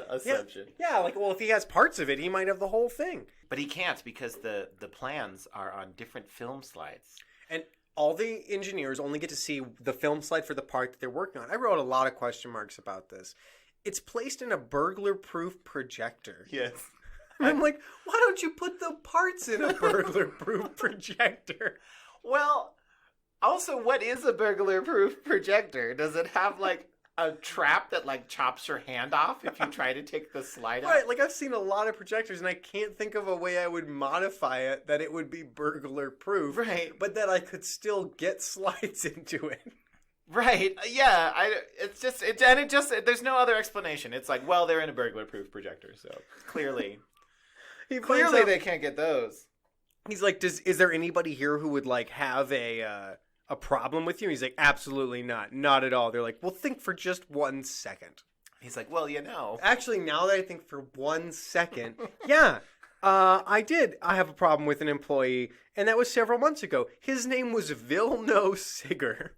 assumption. Yeah, if he has parts of it, he might have the whole thing. But he can't because the plans are on different film slides. And all the engineers only get to see the film slide for the part that they're working on. I wrote a lot of question marks about this. It's placed in a burglar-proof projector. Yes. I'm like, why don't you put the parts in a burglar-proof projector? Well, also, what is a burglar-proof projector? Does it have, like, a trap that, like, chops your hand off if you try to take the slide out? Right, like, I've seen a lot of projectors, and I can't think of a way I would modify it that it would be burglar-proof. Right. But that I could still get slides into it. Right. Yeah. There's no other explanation. It's like, well, they're in a burglar-proof projector, so clearly... Clearly, they can't get those. He's like, is there anybody here who would like have a problem with you? He's like, absolutely not, not at all. They're like, well, think for just 1 second. He's like, well, Actually, now that I think for 1 second, yeah, I did. I have a problem with an employee, and that was several months ago. His name was Vilno Sigger.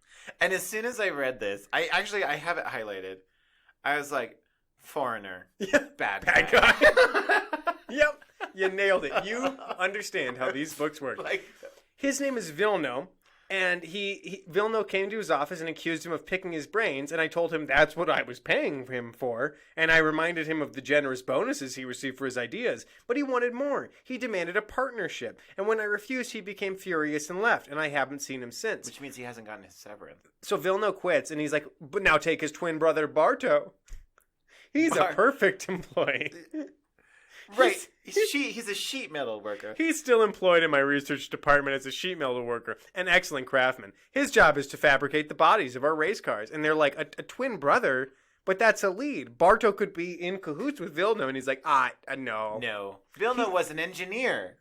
And as soon as I read this, I have it highlighted. I was like, foreigner, bad guy. Yep. You nailed it. You understand how these books work. His name is Vilno, and Vilno came to his office and accused him of picking his brains, and I told him that's what I was paying him for, and I reminded him of the generous bonuses he received for his ideas, but he wanted more. He demanded a partnership, and when I refused, he became furious and left, and I haven't seen him since. Which means he hasn't gotten his severance. So Vilno quits, and he's like, but now take his twin brother Barto. He's a perfect employee. Right. He's a sheet metal worker. He's still employed in my research department as a sheet metal worker, an excellent craftsman. His job is to fabricate the bodies of our race cars. And they're like, a twin brother? But that's a lead. Barto could be in cahoots with Vilno, and he's like, no. No. Vilno was an engineer.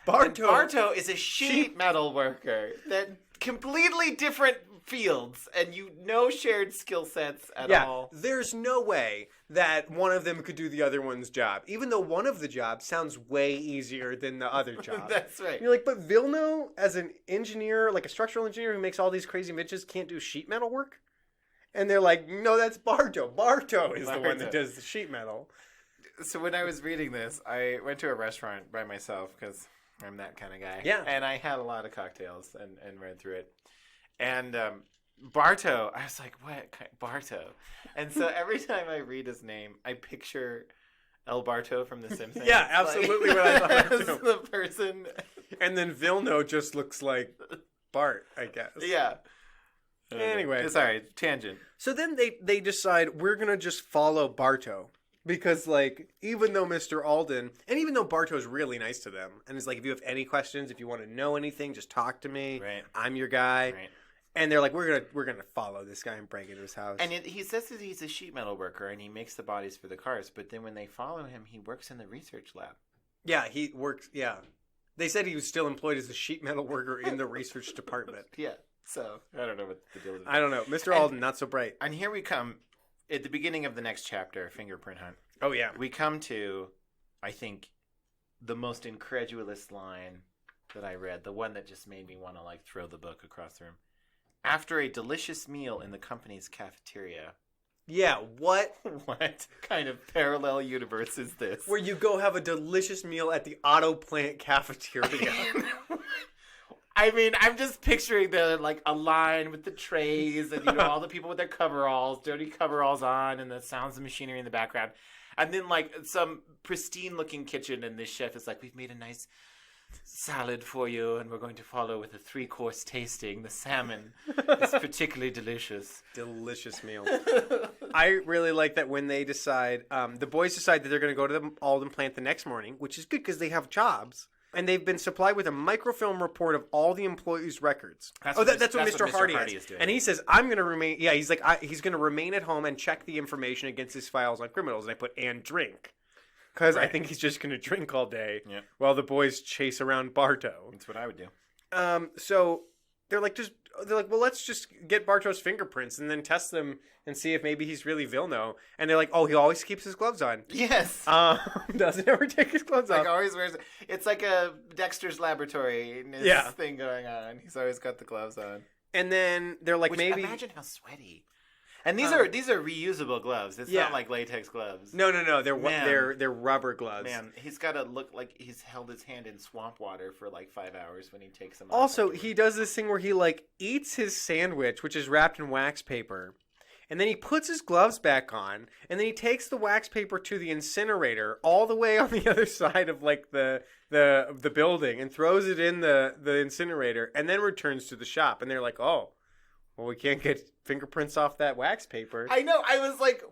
Barto is a sheet metal worker. That completely different fields, and shared skill sets at all. There's no way that one of them could do the other one's job, even though one of the jobs sounds way easier than the other job. That's right. You're like, but Vilno, as an engineer, like a structural engineer who makes all these crazy inventions, can't do sheet metal work? And they're like, no, that's Barto. Barto is the one that does the sheet metal. So when I was reading this, I went to a restaurant by myself because I'm that kind of guy. Yeah. And I had a lot of cocktails and read through it. And Barto, I was like, what? Barto. And so every time I read his name, I picture El Barto from The Simpsons. Yeah, absolutely what I thought. As the person. And then Vilno just looks like Bart, I guess. Yeah. Anyway. Sorry, tangent. So then they decide we're going to just follow Barto. Because, even though Mr. Alden, and even though Barto's really nice to them, and is like, if you have any questions, if you want to know anything, just talk to me. Right. I'm your guy. Right. And they're like, we're gonna follow this guy and break into his house. And he says that he's a sheet metal worker and he makes the bodies for the cars. But then when they follow him, he works in the research lab. Yeah, he works. Yeah, they said he was still employed as a sheet metal worker in the research department. Yeah. So I don't know what the deal is. I don't know, Mr. Alden, not so bright. And here we come at the beginning of the next chapter, Fingerprint Hunt. Oh yeah, We come to, I think, the most incredulous line that I read. The one that just made me want to like throw the book across the room. After a delicious meal in the company's cafeteria. yeah. What? What kind of parallel universe is this? Where you go have a delicious meal at the auto plant cafeteria? I mean, I'm just picturing a line with the trays and, all the people with their coveralls, dirty coveralls on, and the sounds of machinery in the background. And then, some pristine-looking kitchen, and this chef is like, we've made a nice salad for you, and we're going to follow with a 3-course tasting. The salmon is particularly delicious. Delicious meal. I really like that when they decide, the boys decide that they're going to go to the Alden plant the next morning, which is good because they have jobs. And they've been supplied with a microfilm report of all the employees' records. That's what Mr. Hardy is doing. And he says, I'm going to remain... Yeah, he's like, he's going to remain at home and check the information against his files on criminals. And I put, and drink. Because I think he's just going to drink all day while the boys chase around Bartow. That's what I would do. So they're like, well, let's just get Bartow's fingerprints and then test them and see if maybe he's really Vilno. And they're like, oh, he always keeps his gloves on. Yes. Doesn't ever take his gloves off. Always wears. It's like a Dexter's Laboratory thing going on. He's always got the gloves on. And then they're like, maybe imagine how sweaty. And these are reusable gloves. It's not like latex gloves. No. They're rubber gloves. Man, he's got to look like he's held his hand in swamp water for 5 hours when he takes them off. Also, he does this thing where he eats his sandwich, which is wrapped in wax paper, and then he puts his gloves back on, and then he takes the wax paper to the incinerator all the way on the other side of the building and throws it in the incinerator, and then returns to the shop. And they're like, oh. Well, we can't get fingerprints off that wax paper. I know. I was like,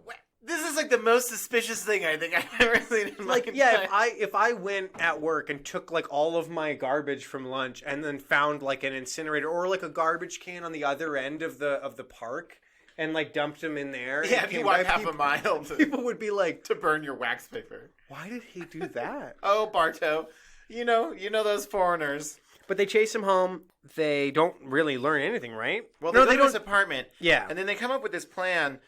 this is the most suspicious thing I think I've ever seen in my life. Yeah, if I went at work and took all of my garbage from lunch and then found an incinerator or a garbage can on the other end of the park and dumped them in there. Yeah, if you walk half a mile, people would be like, to burn your wax paper. Why did he do that? Oh, Bartow, you know those foreigners. But they chase him home. They don't really learn anything, right? Well, they go to his apartment. Yeah. And then they come up with this plan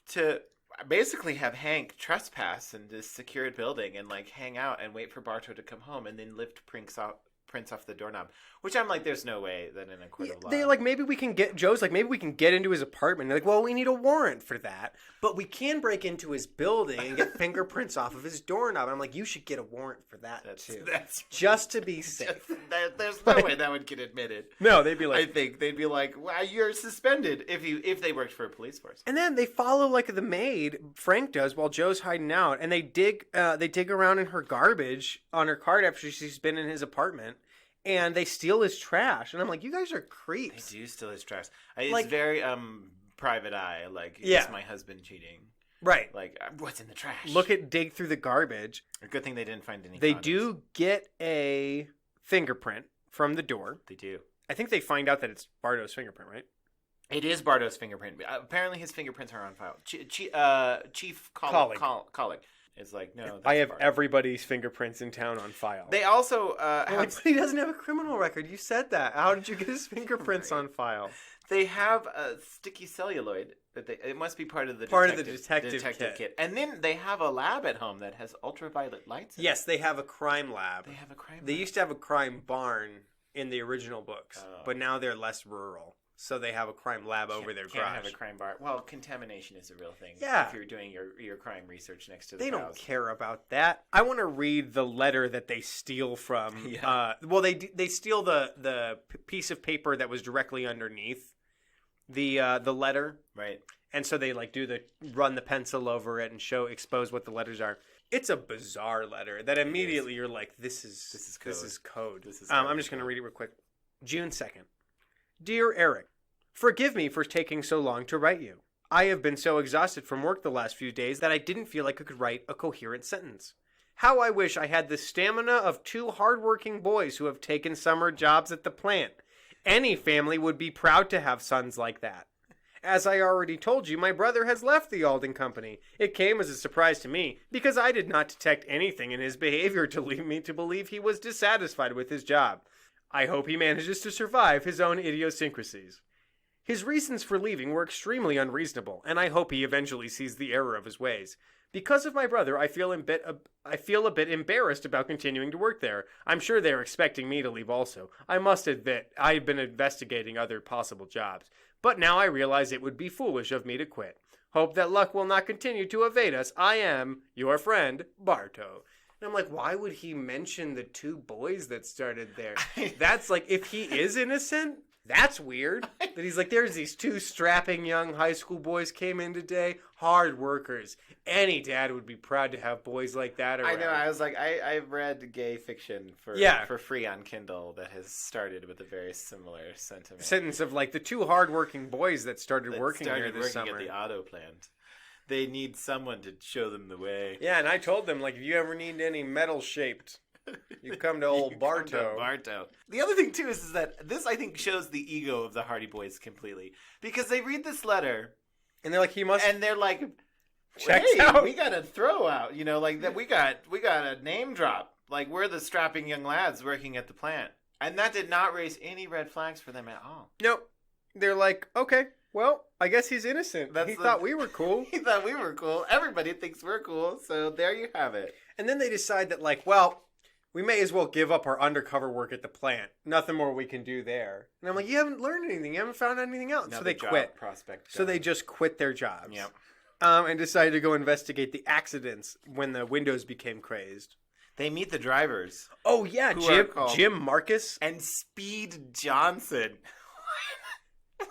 to basically have Hank trespass in this secured building and hang out and wait for Bartow to come home and then lift prints off the doorknob. Which I'm like, there's no way that in a court of law. They're maybe we can get, Joe's maybe we can get into his apartment. They're well, we need a warrant for that. But we can break into his building and get fingerprints off of his doorknob. And I'm like, you should get a warrant for that too. That's just to be safe. There's no way that would get admitted. No, they'd be like, I think they'd be like, well, you're suspended if they worked for a police force. And then they follow the maid, Frank does, while Joe's hiding out. And they dig around in her garbage on her cart after she's been in his apartment. And they steal his trash. And I'm like, you guys are creeps. They do steal his trash. It's very private eye. Is my husband cheating? Right. What's in the trash? Dig through the garbage. A good thing they didn't find any They condoms. do get a fingerprint from the door. They do. I think they find out that it's Bartow's fingerprint, right? It is Bartow's fingerprint. Apparently his fingerprints are on file. Chief Collick. It's no. That's I have Bartow. Everybody's fingerprints in town on file. They also he doesn't have a criminal record. You said that. How did you get his fingerprints on file? They have a sticky celluloid. It must be part of the detective kit. And then they have a lab at home that has ultraviolet lights in Yes, they have a crime lab. They used to have a crime barn in the original books, but now they're less rural. So they have a crime lab over their garage. Can't have a crime bar. Well, contamination is a real thing. Yeah. If you're doing your crime research next to the They cows. don't care about that. I want to read the letter that they steal from. Yeah. They steal the piece of paper that was directly underneath the letter. Right. And so they run the pencil over it and expose what the letters are. It's a bizarre letter that immediately you're like, this is code. I'm just going to read it real quick. June 2nd. Dear Eric, forgive me for taking so long to write you. I have been so exhausted from work the last few days that I didn't feel like I could write a coherent sentence. How I wish I had the stamina of 2 hardworking boys who have taken summer jobs at the plant. Any family would be proud to have sons like that. As I already told you, my brother has left the Alden Company. It came as a surprise to me, because I did not detect anything in his behavior to lead me to believe he was dissatisfied with his job. I hope he manages to survive his own idiosyncrasies. His reasons for leaving were extremely unreasonable, and I hope he eventually sees the error of his ways. Because of my brother, I feel a bit embarrassed about continuing to work there. I'm sure they are expecting me to leave also. I must admit, I have been investigating other possible jobs. But now I realize it would be foolish of me to quit. Hope that luck will not continue to evade us. I am, your friend, Barto. And I'm like, why would he mention the two boys that started there? That's like, if he is innocent, that's weird. That he's like, there's these two strapping young high school boys came in today, hard workers. Any dad would be proud to have boys like that around. I know. I was like, I've read gay fiction for free on Kindle that has started with a very similar sentiment. Sentence of like the two hardworking boys that started working here this summer. At the auto plant. They need someone to show them the way. Yeah, and I told them, like, if you ever need any metal shaped, you come to old Barto. The other thing, too, is that this, I think, shows the ego of the Hardy Boys completely. Because they read this letter. And they're like, he must... And they're like, checks out. We got a throw out. You know, like, that we got a name drop. Like, we're the strapping young lads working at the plant. And that did not raise any red flags for them at all. Nope. They're like, okay, well, I guess he's innocent. He thought we were cool. He thought we were cool. Everybody thinks we're cool. So there you have it. And then they decide that, like, well... we may as well give up our undercover work at the plant. Nothing more we can do there. And I'm like, you haven't learned anything. You haven't found anything else. So they quit. So they just quit their jobs. Yep. And decided to go investigate the accidents when the windows became crazed. They meet the drivers. Oh, yeah. Jim Marcus. And Speed Johnson.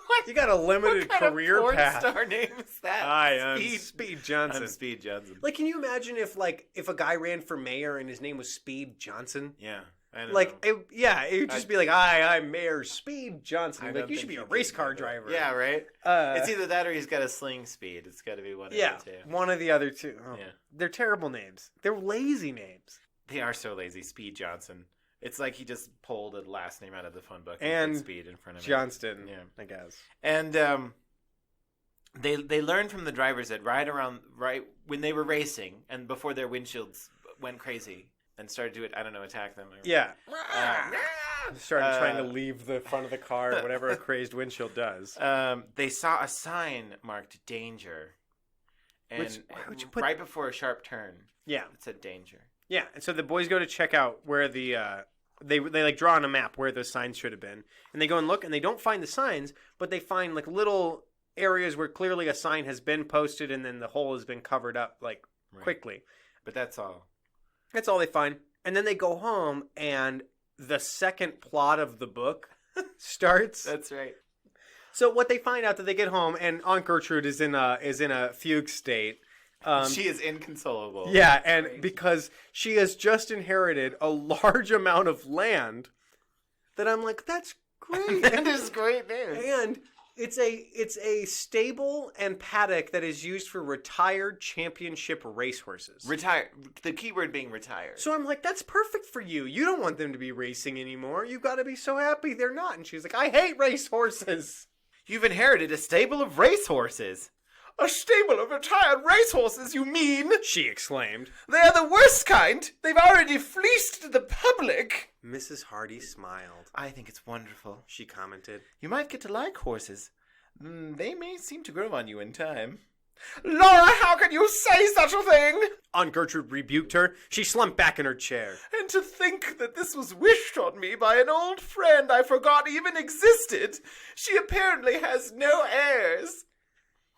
What? You got a limited career path. What star name is that? Hi, I'm Speed Johnson. I'm Speed Johnson. Like, can you imagine if a guy ran for mayor and his name was Speed Johnson? Yeah. I don't like, know. It would just be like, hi, I'm Mayor Speed Johnson. Like, you should be a race car driver. Yeah, right? It's either that or he's got a sling speed. It's got to be one of the two. Yeah, one of the other two. Oh, yeah. They're terrible names. They're lazy names. They are so lazy. Speed Johnson. It's like he just pulled a last name out of the phone book and put Speed in front of Johnston, him. Yeah, I guess. And they learned from the drivers that right when they were racing and before their windshields went crazy and started to attack them. Yeah. Started trying to leave the front of the car, whatever a crazed windshield does. They saw a sign marked danger. And right before a sharp turn. Yeah. It said danger. Yeah, and so the boys go to check out where the they like draw on a map where those signs should have been, and they go and look, and they don't find the signs, but they find like little areas where clearly a sign has been posted, and then the hole has been covered up quickly. But that's all. That's all they find, and then they go home, and the second plot of the book starts. That's right. So what they find out that they get home, and Aunt Gertrude is in a fugue state. She is inconsolable. Yeah, and because she has just inherited a large amount of land, that I'm like, that's great. That is great news. And it's a stable and paddock that is used for retired championship racehorses. Retired. The key word being retired. So I'm like, that's perfect for you. You don't want them to be racing anymore. You've got to be so happy they're not. And she's like, I hate racehorses. You've inherited a stable of racehorses. A stable of retired racehorses, you mean? She exclaimed. They're the worst kind. They've already fleeced the public. Mrs. Hardy smiled. I think it's wonderful, she commented. You might get to like horses. They may seem to grow on you in time. Laura, how can you say such a thing? Aunt Gertrude rebuked her. She slumped back in her chair. And to think that this was wished on me by an old friend I forgot even existed. She apparently has no heirs.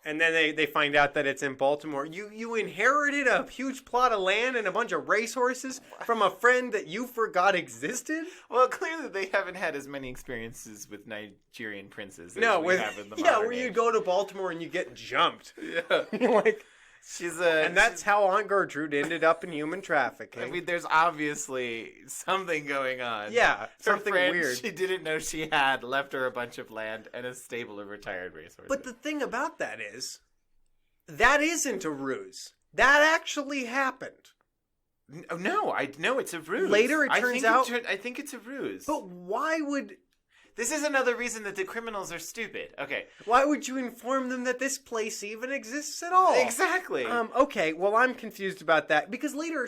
And then they find out that it's in Baltimore. You inherited a huge plot of land and a bunch of racehorses from a friend that you forgot existed? Well, clearly they haven't had as many experiences with Nigerian princes as we have in the modern where you go to Baltimore and you get jumped. Yeah. Like... and that's how Aunt Gertrude ended up in human trafficking. I mean, there's obviously something going on. Yeah, something friend weird. She didn't know she had left her a bunch of land and a stable of retired racehorses. But the thing about that is, that isn't a ruse. That actually happened. No, it's a ruse. Later, it turns out... I think it's a ruse. But why would... this is another reason that the criminals are stupid. Okay. Why would you inform them that this place even exists at all? Exactly. Okay, well, I'm confused about that. Because later,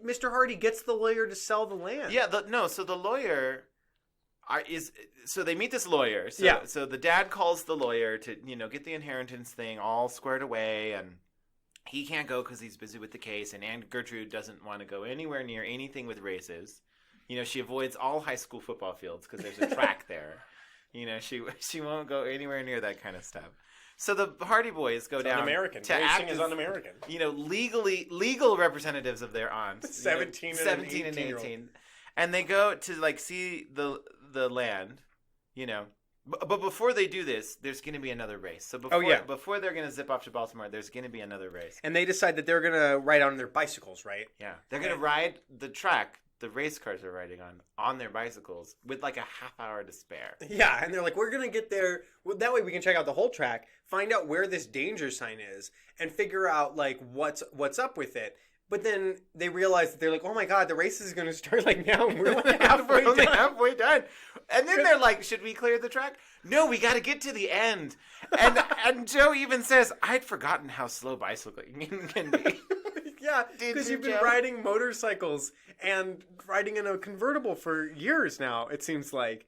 Mr. Hardy gets the lawyer to sell the land. Yeah, so the lawyer so they meet this lawyer. So, Yeah. So the dad calls the lawyer to, get the inheritance thing all squared away, and he can't go because he's busy with the case, and Aunt Gertrude doesn't want to go anywhere near anything with races. She avoids all high school football fields because there's a track there. She won't go anywhere near that kind of stuff. So the Hardy Boys go down Un-American. to Racing act is as, un-American. legal representatives of their aunt. 17 and 18. And they go to see the land, But before they do this, there's going to be another race. So before they're going to zip off to Baltimore, there's going to be another race. And they decide that they're going to ride on their bicycles, right? Yeah. They're going to ride the track the race cars are riding on their bicycles with a half hour to spare. Yeah, and they're like, we're going to get there. Well, that way we can check out the whole track, find out where this danger sign is, and figure out what's up with it. But then they realize that they're like, oh my God, the race is going to start now. And we're only halfway done. And then they're like, should we clear the track? No, we got to get to the end. And Joe even says, I'd forgotten how slow bicycling can be. Yeah, because you've been riding motorcycles and riding in a convertible for years now, it seems like.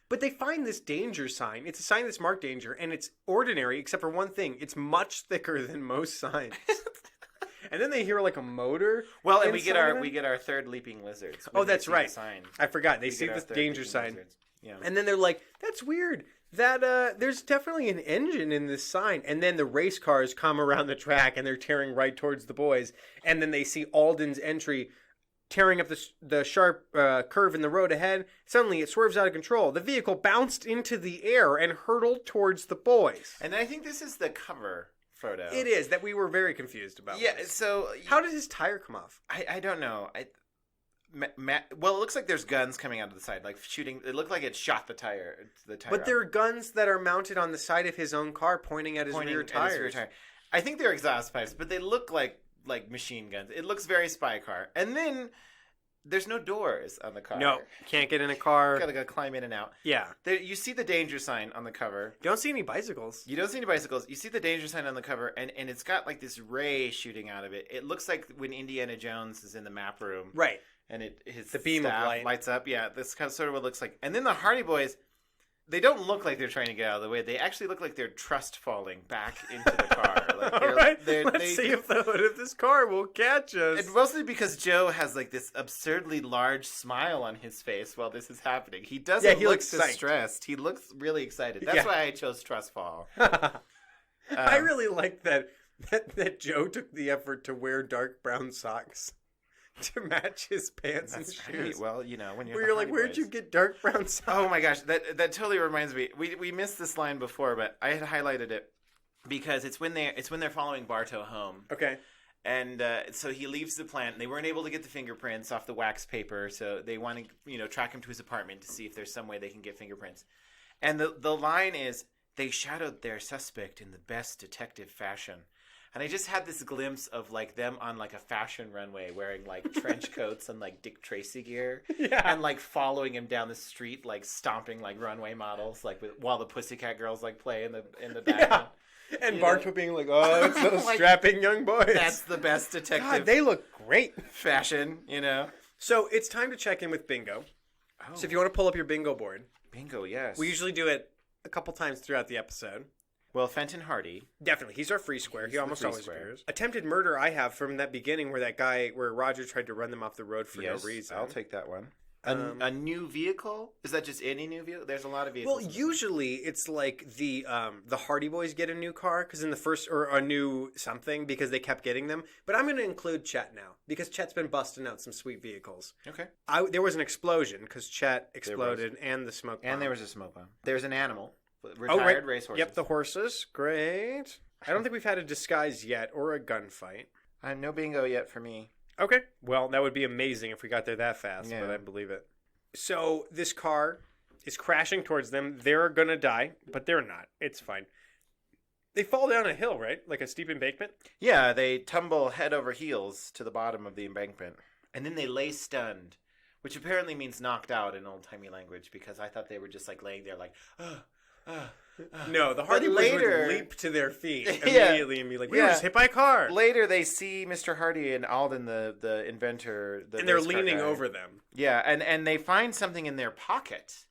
But they find this danger sign. It's a sign that's marked danger, and it's ordinary except for one thing. It's much thicker than most signs. And then they hear a motor. Well, and we get our third leaping lizards. Oh, that's right. Sign. I forgot. They see this danger sign. Lizards. Yeah. And then they're like, that's weird. That there's definitely an engine in this sign. And then the race cars come around the track and they're tearing right towards the boys. And then they see Alden's entry tearing up the sharp curve in the road ahead. Suddenly it swerves out of control. The vehicle bounced into the air and hurtled towards the boys. And I think this is the cover photo. It is, that we were very confused about. Yeah, so... How did his tire come off? I don't know. Well, it looks like there's guns coming out of the side, shooting. It looked like it shot the tire. But there are guns that are mounted on the side of his own car pointing at his rear tires. I think they're exhaust pipes, but they look like machine guns. It looks very spy car. And then... there's no doors on the car. No, can't get in a car. Gotta climb in and out. Yeah. You see the danger sign on the cover. You don't see any bicycles. You don't see any bicycles. You see the danger sign on the cover, and it's got this ray shooting out of it. It looks like when Indiana Jones is in the map room. Right. And the beam of light lights up. Yeah, that's sort of what it looks like. And then the Hardy Boys, they don't look like they're trying to get out of the way. They actually look like they're trust falling back into the car. All right, let's see if the hood of this car will catch us. And mostly because Joe has this absurdly large smile on his face while this is happening. He doesn't look distressed. He looks really excited. That's why I chose trust fall. I really like that Joe took the effort to wear dark brown socks to match his pants and shoes. Right. Well, when you're like, where'd you get dark brown socks? Oh my gosh, that totally reminds me. We missed this line before, but I had highlighted it because it's when they're following Bartow home. Okay. And so he leaves the plant. And they weren't able to get the fingerprints off the wax paper, so they want to track him to his apartment to see if there's some way they can get fingerprints. And the line is, they shadowed their suspect in the best detective fashion. And I just had this glimpse of them on a fashion runway wearing trench coats and Dick Tracy gear. Yeah. And following him down the street, stomping runway models, while the Pussycat Girls play in the background. Yeah. And Bartow being like, oh, it's those strapping young boys. That's the best detective. God, they look great. Fashion, So it's time to check in with bingo. Oh. So if you want to pull up your bingo board. Bingo, yes. We usually do it a couple times throughout the episode. Well, Fenton Hardy. Definitely. He's our free square. He almost always appears. Attempted murder I have from that beginning where Roger tried to run them off the road for no reason. I'll take that one. A new vehicle? Is that just any new vehicle? There's a lot of vehicles. Well, usually it's the Hardy Boys get a new car because in the first, or a new something because they kept getting them. But I'm going to include Chet now because Chet's been busting out some sweet vehicles. Okay. There was an explosion because Chet exploded and the smoke bomb. And there was a smoke bomb. There's an animal. Retired racehorses. Yep, the horses. Great. I don't think we've had a disguise yet or a gunfight. No bingo yet for me. Okay. Well, that would be amazing if we got there that fast, yeah. But I believe it. So this car is crashing towards them. They're going to die, but they're not. It's fine. They fall down a hill, right? Like a steep embankment? Yeah, they tumble head over heels to the bottom of the embankment. And then they lay stunned. which apparently means knocked out in old-timey language, because I thought they were just like laying there like, No, the Hardy Boys later- would leap to their feet Yeah. immediately and be like, we were just hit by a car. Later, they see Mr. Hardy and Alden, the inventor, And they're race car leaning guy. over them. Yeah, and they find something in their pocket.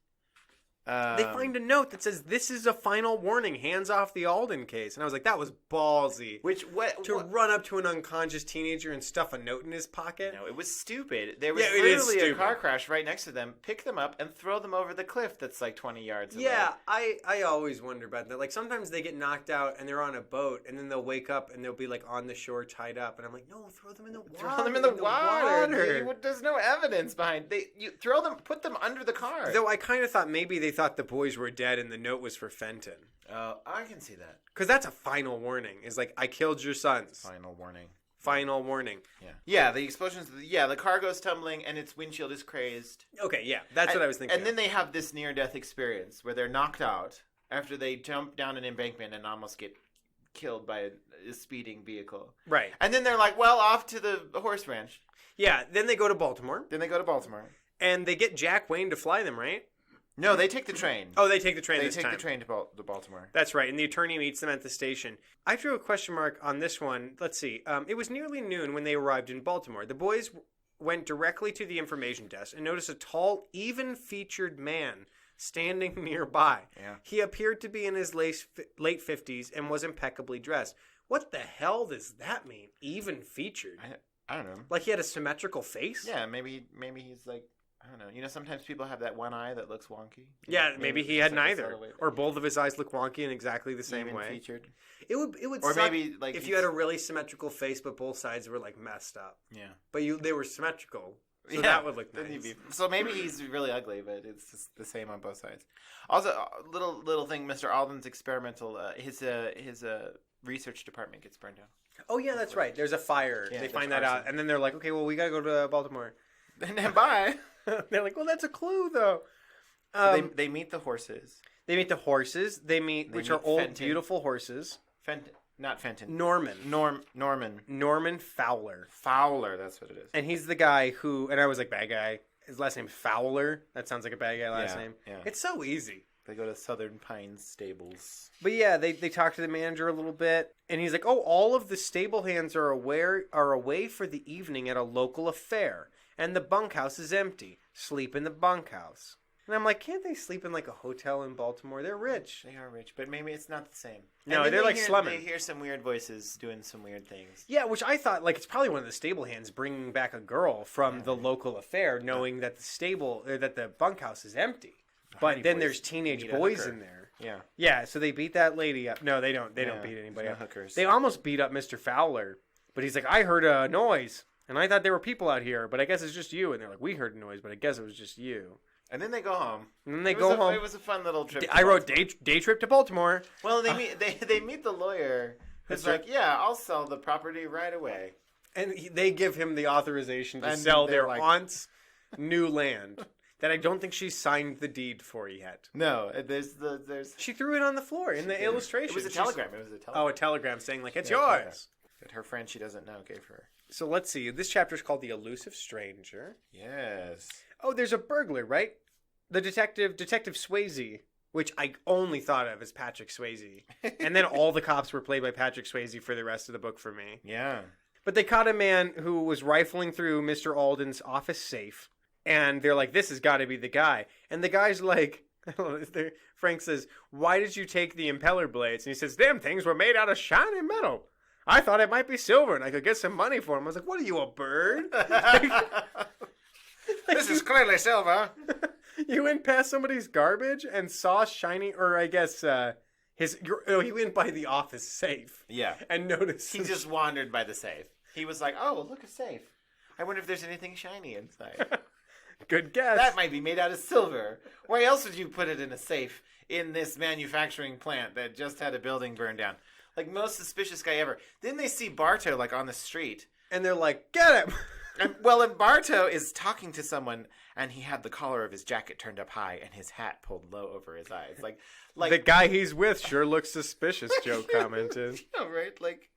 They find a note that says, "This is a final warning. Hands off the Alden case." And I was like, "That was ballsy." To run up to an unconscious teenager and stuff a note in his pocket. No, it was stupid. There was Yeah, it is literally a stupid. car crash right next to them. Pick them up and throw them over the cliff that's like 20 yards away. Yeah, I always wonder about that. Like, sometimes they get knocked out and they're on a boat, and then they'll wake up and they'll be like on the shore tied up, and I'm like, no, throw them in the water. Throw them in the water. There's no evidence behind. You throw them, put them under the car. Though I kind of thought maybe they thought the boys were dead and the note was for Fenton. I can see that. Because that's a final warning. It's like, I killed your sons. Final warning. Final warning. Yeah, the explosions. The car goes tumbling and its windshield is crazed. Okay, yeah, that's what I was thinking. And then they have this near-death experience where they're knocked out after they jump down an embankment and almost get killed by a speeding vehicle. Right. And then they're like, well, off to the horse ranch. Yeah, then they go to Baltimore. Then they go to Baltimore. And they get Jack Wayne to fly them, right? No, they take the train. Oh, they take the train They this take time. the train to Baltimore. That's right, and the attorney meets them at the station. I drew a question mark on this one. Let's see. It was nearly noon when they arrived in Baltimore. The boys went directly to the information desk and noticed a tall, even-featured man standing nearby. Yeah. He appeared to be in his late 50s and was impeccably dressed. What the hell does that mean? Even-featured? I don't know. Like he had a symmetrical face? Yeah, maybe he's like, I don't know. You know, sometimes people have that one eye that looks wonky. Yeah, maybe he had it's like a neither, subtle way. or both of his eyes look wonky in exactly the same Even way. featured. It would Or suck maybe, like, if you had a really symmetrical face, but both sides were like messed up. Yeah. But they were symmetrical, so Yeah, that would look then nice. so maybe he's really ugly, but it's just the same on both sides. Also, little thing, Mr. Alden's experimental, his research department gets burned down. Oh yeah, that's right. There's a fire. Yeah, They there's find that out, arson. and then they're like, "Okay, well, we gotta go to Baltimore." And then bye. They're like, "Well, that's a clue, though." They meet the horses. They meet the horses. Which meet are old, Fenton. beautiful horses. Not Fenton. Norman. Norman Fowler. Fowler. That's what it is. And he's the guy who, and I was like, bad guy. His last name's Fowler. That sounds like a bad guy last name. Yeah. It's so easy. They go to Southern Pines Stables. But yeah, they talk to the manager a little bit, and he's like, "Oh, all of the stable hands are away for the evening at a local affair, and the bunkhouse is empty. Sleep in the bunkhouse." And I'm like, "Can't they sleep in like a hotel in Baltimore? They're rich." They are rich, but maybe it's not the same. No, And then they're like They slumming. hear some weird voices doing some weird things. Yeah, which I thought like it's probably one of the stable hands bringing back a girl from the local affair, knowing that the bunkhouse is empty. But Hardy then Boys there's teenage need a boys hooker. in there. Yeah. Yeah, so they beat that lady up. No, they don't. They don't Yeah, beat anybody there's no up. hookers. They almost beat up Mr. Fowler, but he's like, "I heard a noise, and I thought there were people out here, but I guess it's just you." And they're like, "We heard a noise, but I guess it was just you." And then they go home. And then they It go was home. It was a fun little trip. to I wrote Baltimore. day trip to Baltimore, Well, they meet the lawyer. Who's That's right. like, yeah, I'll sell the property right away. and they give him the authorization to And sell they're their like- aunt's new land that I don't think she signed the deed for yet. No, there's. She threw it on the floor in the illustration. It was a She's- telegram. Oh, a telegram saying like it's Yeah, telegram. yours. That her friend she doesn't know gave her. So let's see. This chapter is called "The Elusive Stranger." Yes. Oh, there's a burglar, right? The Detective Swayze, which I only thought of as Patrick Swayze. And then all the cops were played by Patrick Swayze for the rest of the book for me. Yeah. But they caught a man who was rifling through Mr. Alden's office safe. And they're like, "This has got to be the guy." And the guy's like, Frank says, "Why did you take the impeller blades?" And he says, "Them things were made out of shiny metal. I thought it might be silver and I could get some money for them." I was like, "What are you, a bird?" This is clearly silver. You went past somebody's garbage and saw shiny, or I guess he went by the office safe Yeah. and noticed. He just wandered by the safe. He was like, "Oh, look, a safe. I wonder if there's anything shiny inside. Good guess. That might be made out of silver. Why else would you put it in a safe in this manufacturing plant that just had a building burned down? Like, most suspicious guy ever." Then they see Bartow like on the street. And they're like, "Get him!" And Bartow is talking to someone, and he had the collar of his jacket turned up high and his hat pulled low over his eyes. Like The guy he's with sure looks suspicious, Joe commented. You know, right? Like,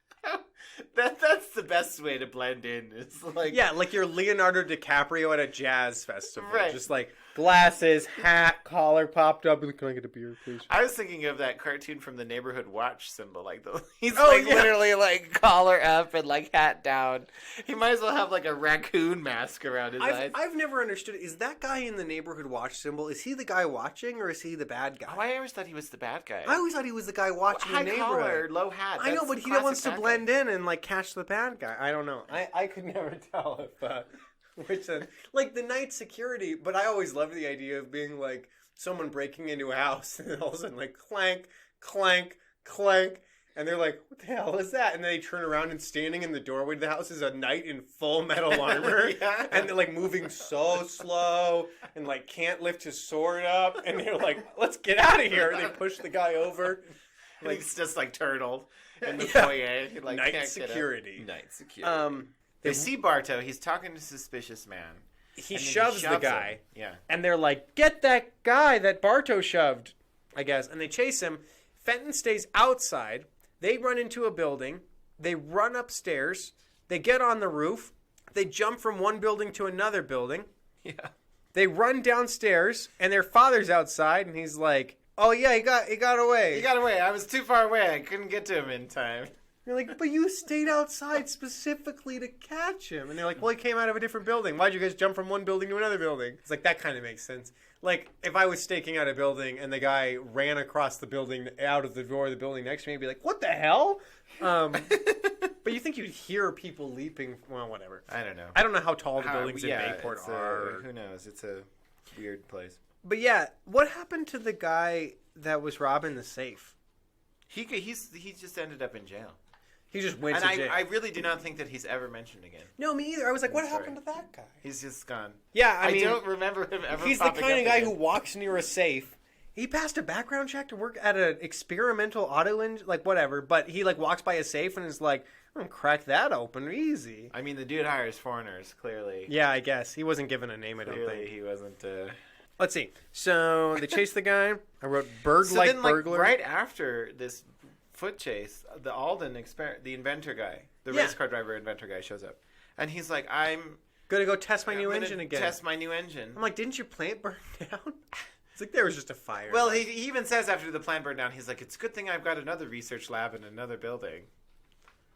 That's the best way to blend in. It's like Yeah, like you're Leonardo DiCaprio at a jazz festival. Right. Just like glasses, hat, collar popped up. Can I get a beer, please? I was thinking of that cartoon from the Neighborhood Watch symbol. Like he's Oh, like yeah. literally like collar up and like hat down. He might as well have like a raccoon mask around his eyes. I've never understood. Is that guy in the Neighborhood Watch symbol? Is he the guy watching, or is he the bad guy? Oh, I always thought he was the bad guy. I always thought he was the guy watching High the collar, neighborhood. low hat. I know, That's but he classic wants to bad guy. blend in and like catch the bad guy. I don't know. I could never tell if which like the night security. But I always loved the idea of being like someone breaking into a house and then all of a sudden like clank, clank, clank. And they're like, what the hell is that? And then they turn around and standing in the doorway to the house is a knight in full metal armor. Yeah. And they're like moving so slow and like can't lift his sword up. And they're like, let's get out of here. And they push the guy over. Like he's just like turtled in the Yeah. foyer. He, like, Night can't security. Get up. Night security. They see Barto. He's talking to suspicious man. He And then shoves the guy. him. Yeah. And they're like, get that guy that Barto shoved, I guess. And they chase him. Fenton stays outside. They run into a building. They run upstairs. They get on the roof. They jump from one building to another building. Yeah. They run downstairs, and their father's outside, and he's like, oh, yeah, he got away. He got away. I was too far away. I couldn't get to him in time. You're like, but you stayed outside specifically to catch him. And they're like, well, he came out of a different building. Why'd you guys jump from one building to another building? It's like, that kind of makes sense. Like, if I was staking out a building and the guy ran across the building out of the door of the building next to me, I'd be like, what the hell? But you think you'd hear people leaping. Well, whatever. I don't know. I don't know how tall the buildings in Bayport it's are. who knows? It's a weird place. But yeah, what happened to the guy that was robbing the safe? He just ended up in jail. He just went And to jail. I really do not think that he's ever mentioned again. No, me either. I was like, what I'm happened sorry. to that guy? He's just gone. Yeah, I I mean, don't remember him ever. he's the popping kind of up guy again. who walks near a safe. He passed a background check to work at an experimental auto engine, like whatever. But he like walks by a safe and is like, I'm gonna crack that open easy. I mean, the dude hires foreigners. Clearly, Yeah, I guess he wasn't given a name. I don't clearly think. he wasn't. Let's see. So they chase the guy. I wrote bird So like then, burglar. right after this foot chase, the Alden the inventor guy, the Yeah. race car driver inventor guy shows up, and he's like, "I'm Gonna go test my new gonna engine again. Test my new engine." I'm like, didn't your plant burn down? It's like there was just a fire. Well, he even says after the plant burned down, he's like, "It's a good thing I've got another research lab in another building."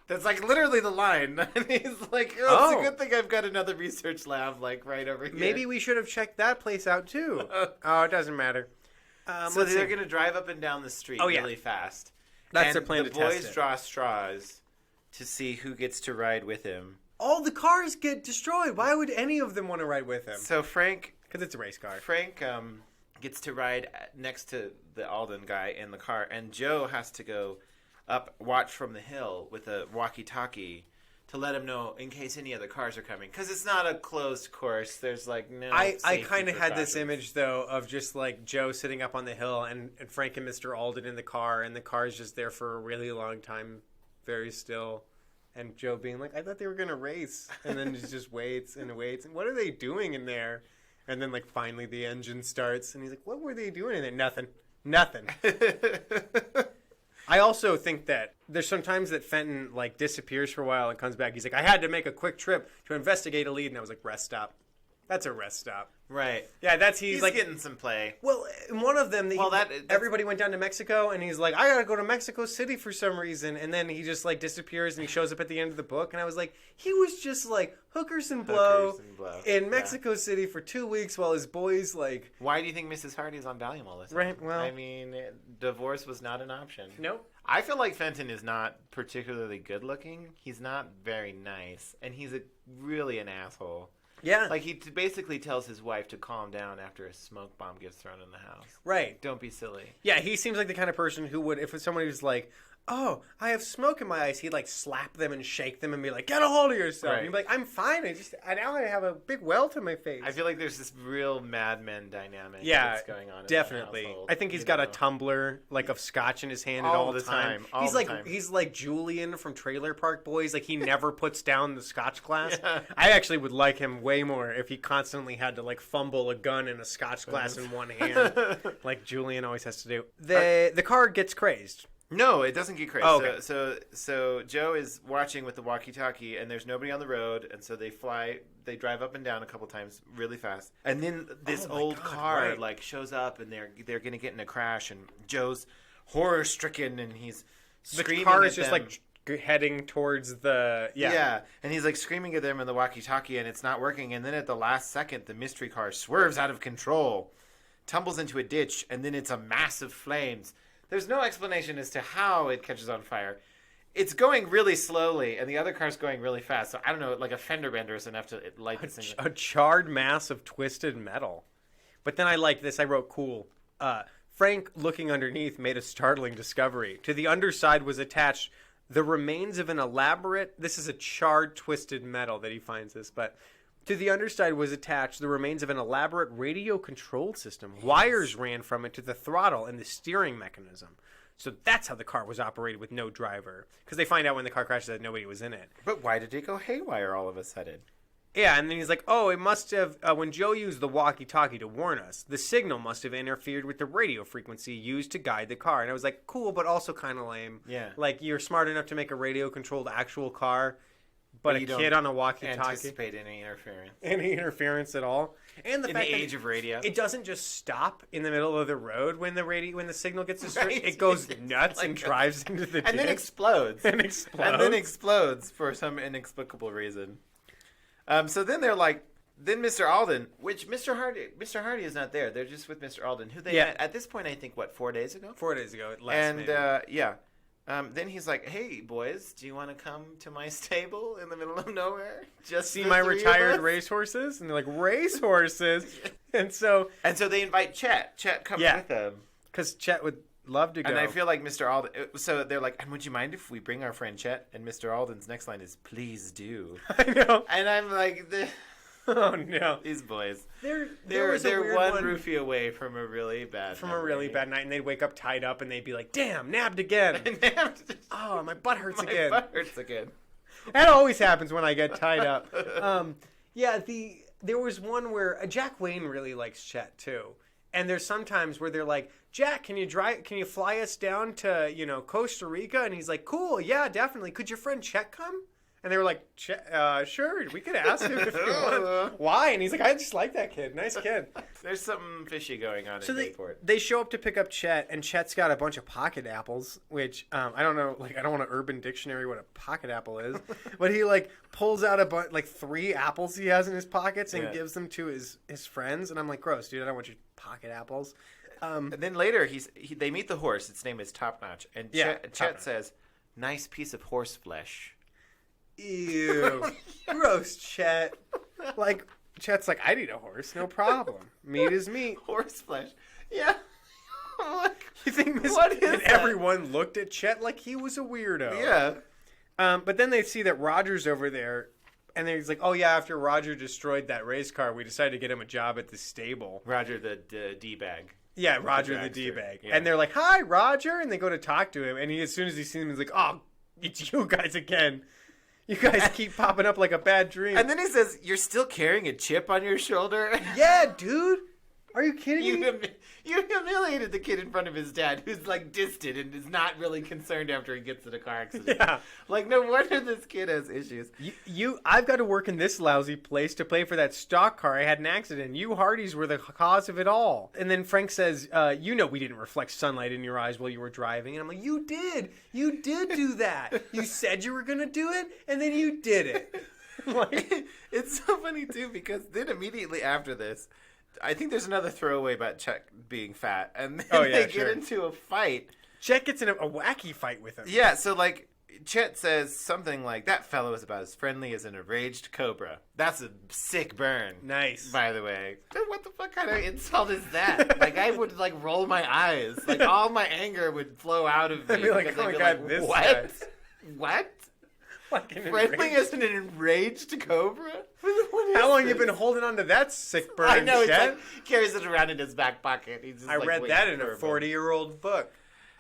That's like literally the line. And he's like, "Oh, it's a good thing I've got another research lab like right over here." maybe we should have checked that place out too. Oh, it doesn't matter. So let's they're see. gonna drive up and down the street Oh, yeah. really fast. That's and their plan the to test boys it. draw straws to see who gets to ride with him. All the cars get destroyed. Why would any of them want to ride with him? So Frank Because it's a race car. gets to ride next to the Alden guy in the car, and Joe has to go up, watch from the hill with a walkie-talkie to let him know in case any other cars are coming. Because it's not a closed course. There's like no. I safety kind of had this precautions. image though of just like Joe sitting up on the hill and Frank and Mr. Alden in the car, and the car's just there for a really long time, very still. And Joe being like, I thought they were going to race. And then he just waits and waits. And what are they doing in there? And then like finally the engine starts and he's like, what were they doing in there? Nothing. I also think that there's sometimes that Fenton like disappears for a while and comes back. He's like, I had to make a quick trip to investigate a lead. And I was like, rest stop. That's a rest stop. Right. Yeah, He's like getting some play. well, in one of them, That's- everybody went down to Mexico, and he's like, I gotta go to Mexico City for some reason, and then he just like disappears, and he shows up at the end of the book, and I was like, he was just like hookers and blow, Hookers and blow. in Yeah. Mexico City for 2 weeks while his boys like, Why do you think Mrs. Hardy's on Valium all the time? Right, well- I mean, divorce was not an option. nope. I feel like Fenton is not particularly good looking. He's not very nice, and he's really an asshole. Yeah, Like he basically tells his wife to calm down after a smoke bomb gets thrown in the house. right. Don't be silly. Yeah, he seems like the kind of person who would, if somebody was like, oh, I have smoke in my eyes, he'd like slap them and shake them and be like, get a hold of yourself. Right. And he'd be like, I'm fine. Now I have a big welt in my face. I feel like there's this real Mad Men dynamic Yeah, that's going on. definitely. In the household, I think he's you got a know? tumbler like of scotch in his hand at All all the time, all he's the like time. he's like Julian from Trailer Park Boys. Like he never puts down the scotch glass. Yeah. I actually would like him way more if he constantly had to like fumble a gun and a scotch glass in one hand, like Julian always has to do. The car gets crazed. No, it doesn't get crazy. Oh, okay. So Joe is watching with the walkie-talkie, and there's nobody on the road, and so they drive up and down a couple times really fast, and then this old car like shows up, and they're gonna get in a crash, and Joe's horror-stricken, and he's screaming. The car is at just them. like heading towards the and he's like screaming at them in the walkie-talkie, and it's not working. And then at the last second, the mystery car swerves out of control, tumbles into a ditch, and then it's a mass of flames. There's no explanation as to how it catches on fire. It's going really slowly, and the other car's going really fast. So I don't know, like a fender bender is enough to light this thing. a charred mass of twisted metal. But then I liked this. I wrote cool. Frank, looking underneath, made a startling discovery. To the underside was attached the remains of an elaborate... This is a charred, twisted metal that he finds this, but... To the underside was attached the remains of an elaborate radio control system. Yes. Wires ran from it to the throttle and the steering mechanism. So that's how the car was operated with no driver. Because they find out when the car crashes that nobody was in it. But why did it go haywire all of a sudden? Yeah, and then he's like, oh, it must have, when Joe used the walkie-talkie to warn us, the signal must have interfered with the radio frequency used to guide the car. And I was like, cool, but also kind of lame. Yeah. Like, you're smart enough to make a radio-controlled actual car, but a kid on a walkie-talkie. Anticipate any interference. Any interference at all. And the in fact the that age of radio. It doesn't just stop in the middle of the road when the signal gets disturbed. Right. It goes nuts and drives into the ditch. And then explodes. And explodes for some inexplicable reason. So then they're like, then Mr. Alden, which Mr. Hardy is not there. They're just with Mr. Alden, who they met at this point, I think, 4 days ago? 4 days ago, maybe. Then he's like, hey, boys, do you want to come to my stable in the middle of nowhere? Just see my retired racehorses? And they're like, racehorses? and so they invite Chet. Chet comes with them. Because Chet would love to go. And I feel like Mr. Alden... So they're like, and would you mind if we bring our friend Chet? And Mr. Alden's next line is, please do. I know. And I'm like... Oh, no. These boys. They're one roofie away from a really bad night, and they'd wake up tied up, and they'd be like, damn, nabbed again. Oh, my butt hurts again. My butt hurts again. That always happens when I get tied up. There was one where Jack Wayne really likes Chet, too. And there's sometimes where they're like, Jack, can you fly us down to, Costa Rica? And he's like, cool, yeah, definitely. Could your friend Chet come? And they were like, sure, we could ask him if you want. Why? And he's like, I just like that kid. Nice kid. There's something fishy going on in Bayport. They show up to pick up Chet, and Chet's got a bunch of pocket apples, which, I don't know, I don't want an Urban Dictionary what a pocket apple is. But he, pulls out 3 apples he has in his pockets and gives them to his friends. And I'm like, gross, dude, I don't want your pocket apples. And then later, they meet the horse. Its name is Top Notch. And Chet says, nice piece of horse flesh. Ew. Gross, Chet. Chet's like, I need a horse, no problem. Meat is meat. Horse flesh. Yeah. You think what is that? Everyone looked at Chet like he was a weirdo. Yeah. But then they see that Roger's over there, and he's like, oh, yeah, after Roger destroyed that race car, we decided to get him a job at the stable. Roger the D-bag. Yeah, Roger the D-bag. Yeah. And they're like, hi, Roger. And they go to talk to him, and as soon as he sees him, he's like, oh, it's you guys again. You guys keep popping up like a bad dream. And then he says, you're still carrying a chip on your shoulder? Yeah, dude. Are you kidding me? You humiliated the kid in front of his dad, who's distant and is not really concerned after he gets in a car accident. Yeah. No wonder this kid has issues. I've got to work in this lousy place to pay for that stock car. I had an accident. You Hardys were the cause of it all. And then Frank says, we didn't reflect sunlight in your eyes while you were driving. And I'm like, you did. You did do that. You said you were going to do it, and then you did it. It's so funny, too, because then immediately after this, I think there's another throwaway about Chet being fat, and then they get into a fight. Chet gets in a wacky fight with him. Yeah, so Chet says something like, that fellow is about as friendly as an enraged cobra. That's a sick burn. Nice. By the way. What the fuck kind of insult is that? I would roll my eyes. All my anger would flow out of me. I'd be like, oh my God, this guy. What? Friendly as an enraged cobra? How long you been holding on to that sick burn? I know, Chet carries it around in his back pocket. I read that in a 40-year-old book.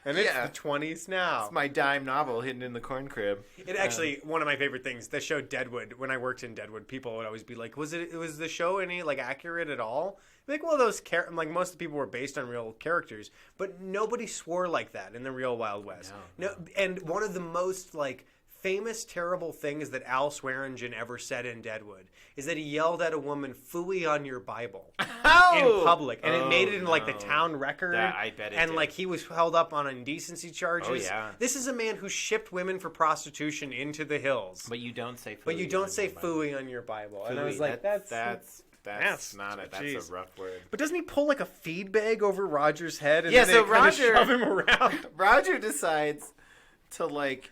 And it's Yeah. the 20s now. It's my dime novel hidden in the corn crib. It actually, one of my favorite things, the show Deadwood, when I worked in Deadwood, people would always be like, was the show any, like, accurate at all? Like, well, like, most of the people were based on real characters, but nobody swore like that in the real Wild West. No. And one of the most, like, famous terrible things that Al Swearingen ever said in Deadwood is that he yelled at a woman, "Phooey on your Bible," in public, and it made it in like the town record. I bet it and did. like he was held up on indecency charges. Oh, yeah. This is a man who shipped women for prostitution into the hills. But you don't say phooey. But you don't on say your Bible. "phooey" on your Bible. And I was Phooey, like, that's not it. That's jeez. a rough word. But doesn't he pull like a feed bag over Roger's head and Yeah, then so they kind of Roger- shove him around? Roger decides to like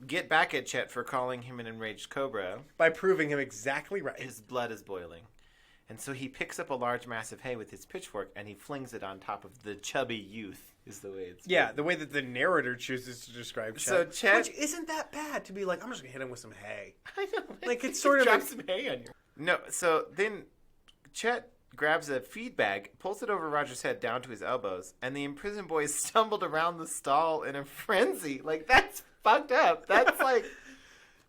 get back at Chet for calling him an enraged cobra. By proving him exactly right. His blood is boiling. And so he picks up a large mass of hay with his pitchfork and he flings it on top of the chubby youth, is the way it's Yeah, the way that the narrator chooses to describe Chet. So Chet... Which isn't that bad to be like, I'm just going to hit him with some hay. I know. Like, it's sort of Drop like- some hay on you. No, so then Chet grabs a feed bag, pulls it over Roger's head down to his elbows, and the imprisoned boys stumbled around the stall in a frenzy. Like, that's fucked up. That's like...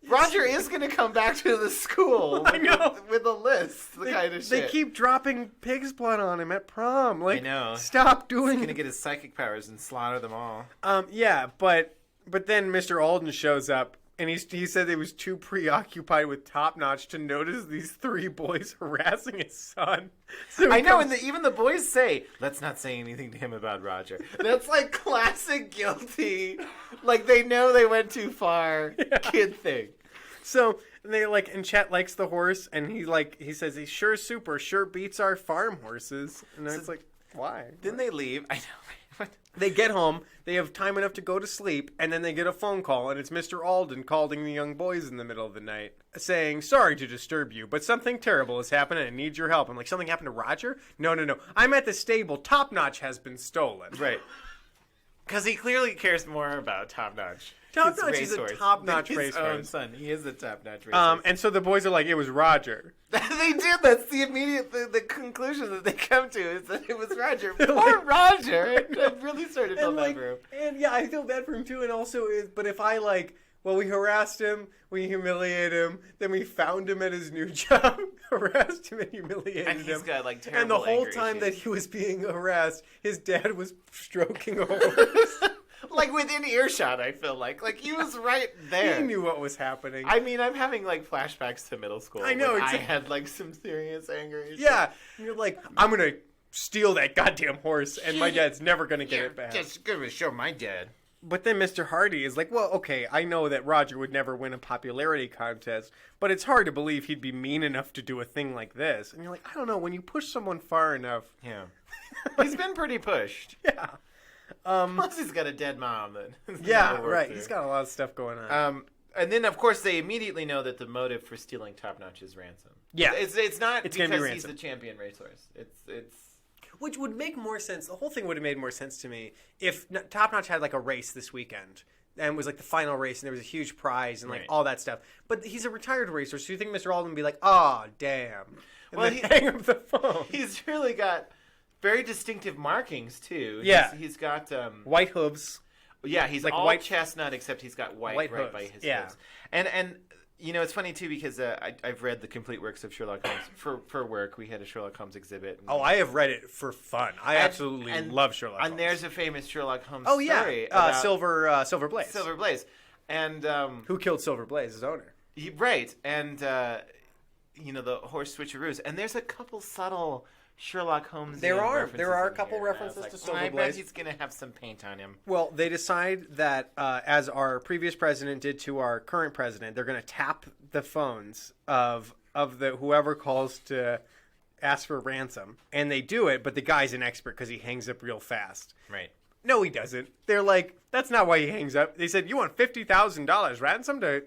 Roger is going to come back to the school I know. with a list, the kind of shit. They keep dropping pig's blood on him at prom. Like, I know. stop He's doing going to get his psychic powers and slaughter them all. Yeah, but then Mr. Alden shows up, and he said he was too preoccupied with Top Notch to notice these three boys harassing his son. So he I know, comes- and even the boys say, let's not say anything to him about Roger. That's like classic guilty. Like, they know they went too far. Kid thing. So they like, and Chet likes the horse, and he says he's sure super, sure beats our farm horses. And I was like, why? Then they leave. I know. They get home, they have time enough to go to sleep, and then they get a phone call, and it's Mr. Alden calling the young boys in the middle of the night, saying, sorry to disturb you, but something terrible has happened and I need your help. I'm like, something happened to Roger? No. I'm at the stable. Top Notch has been stolen. Right. Because he clearly cares more about Top Notch. Top His Notch is a racehorse top-notch than his racehorse. own son. He is a top-notch racehorse. And so the boys are like, it was Roger. They did. That's the immediate the conclusion that they come to is that it was Roger. Poor Roger. I really started to feel bad for him. And yeah, I feel bad for him too. And also, but if I like, well, we harassed him, we humiliated him, then we found him at his new job, harassed him and humiliated And him. he's got like terrible And the whole anger time that issues. he was being harassed, his dad was stroking a horse. Like within earshot, I feel like he was right there. He knew what was happening. I mean, I'm having like flashbacks to middle school. I know, when I exactly. had like some serious anger issues. Yeah, and you're like, I'm gonna steal that goddamn horse, and my dad's never gonna get it back. Just gonna show my dad. But then Mr. Hardy is like, well, okay, I know that Roger would never win a popularity contest, but it's hard to believe he'd be mean enough to do a thing like this. And you're like, I don't know, when you push someone far enough. Yeah, he's been pretty pushed. Yeah. Plus, he's got a dead mom. That Yeah, right. He's got a lot of stuff going on. And then, of course, they immediately know that the motive for stealing Top Notch is ransom. Yeah. It's not It's gonna be because he's ransom. the champion racehorse. It's Which would make more sense. The whole thing would have made more sense to me if Top Notch had like a race this weekend. And it was like the final race, and there was a huge prize and like Right. all that stuff. But he's a retired racer, so you think Mr. Alden would be like, "Oh, damn," and Well, then he- hang up the phone. he's really got very distinctive markings too. Yeah. he's got White hooves. yeah, he's like all white- chestnut except he's got white White right hooves. by his Yeah. hooves. And you know, it's funny too because I've read the complete works of Sherlock Holmes for work. We had a Sherlock Holmes exhibit. And, Oh, I have read it for fun. I absolutely and- love Sherlock Holmes. And there's a famous Sherlock Holmes Oh yeah, story about Silver Blaze. Silver Blaze. And Who killed Silver Blaze? His owner. right, and you know the horse switcheroos, and there's a couple subtle Sherlock Holmes. There are references a in couple here, and I references was to Silver I bet Blaze. he's gonna have some paint on him. Well, they decide that as our previous president did to our current president, they're going to tap the phones of the whoever calls to ask for ransom, and they do it. But the guy's an expert because he hangs up real fast. Right. No, he doesn't. They're like, that's not why he hangs up. They said, you want $50,000 ransom to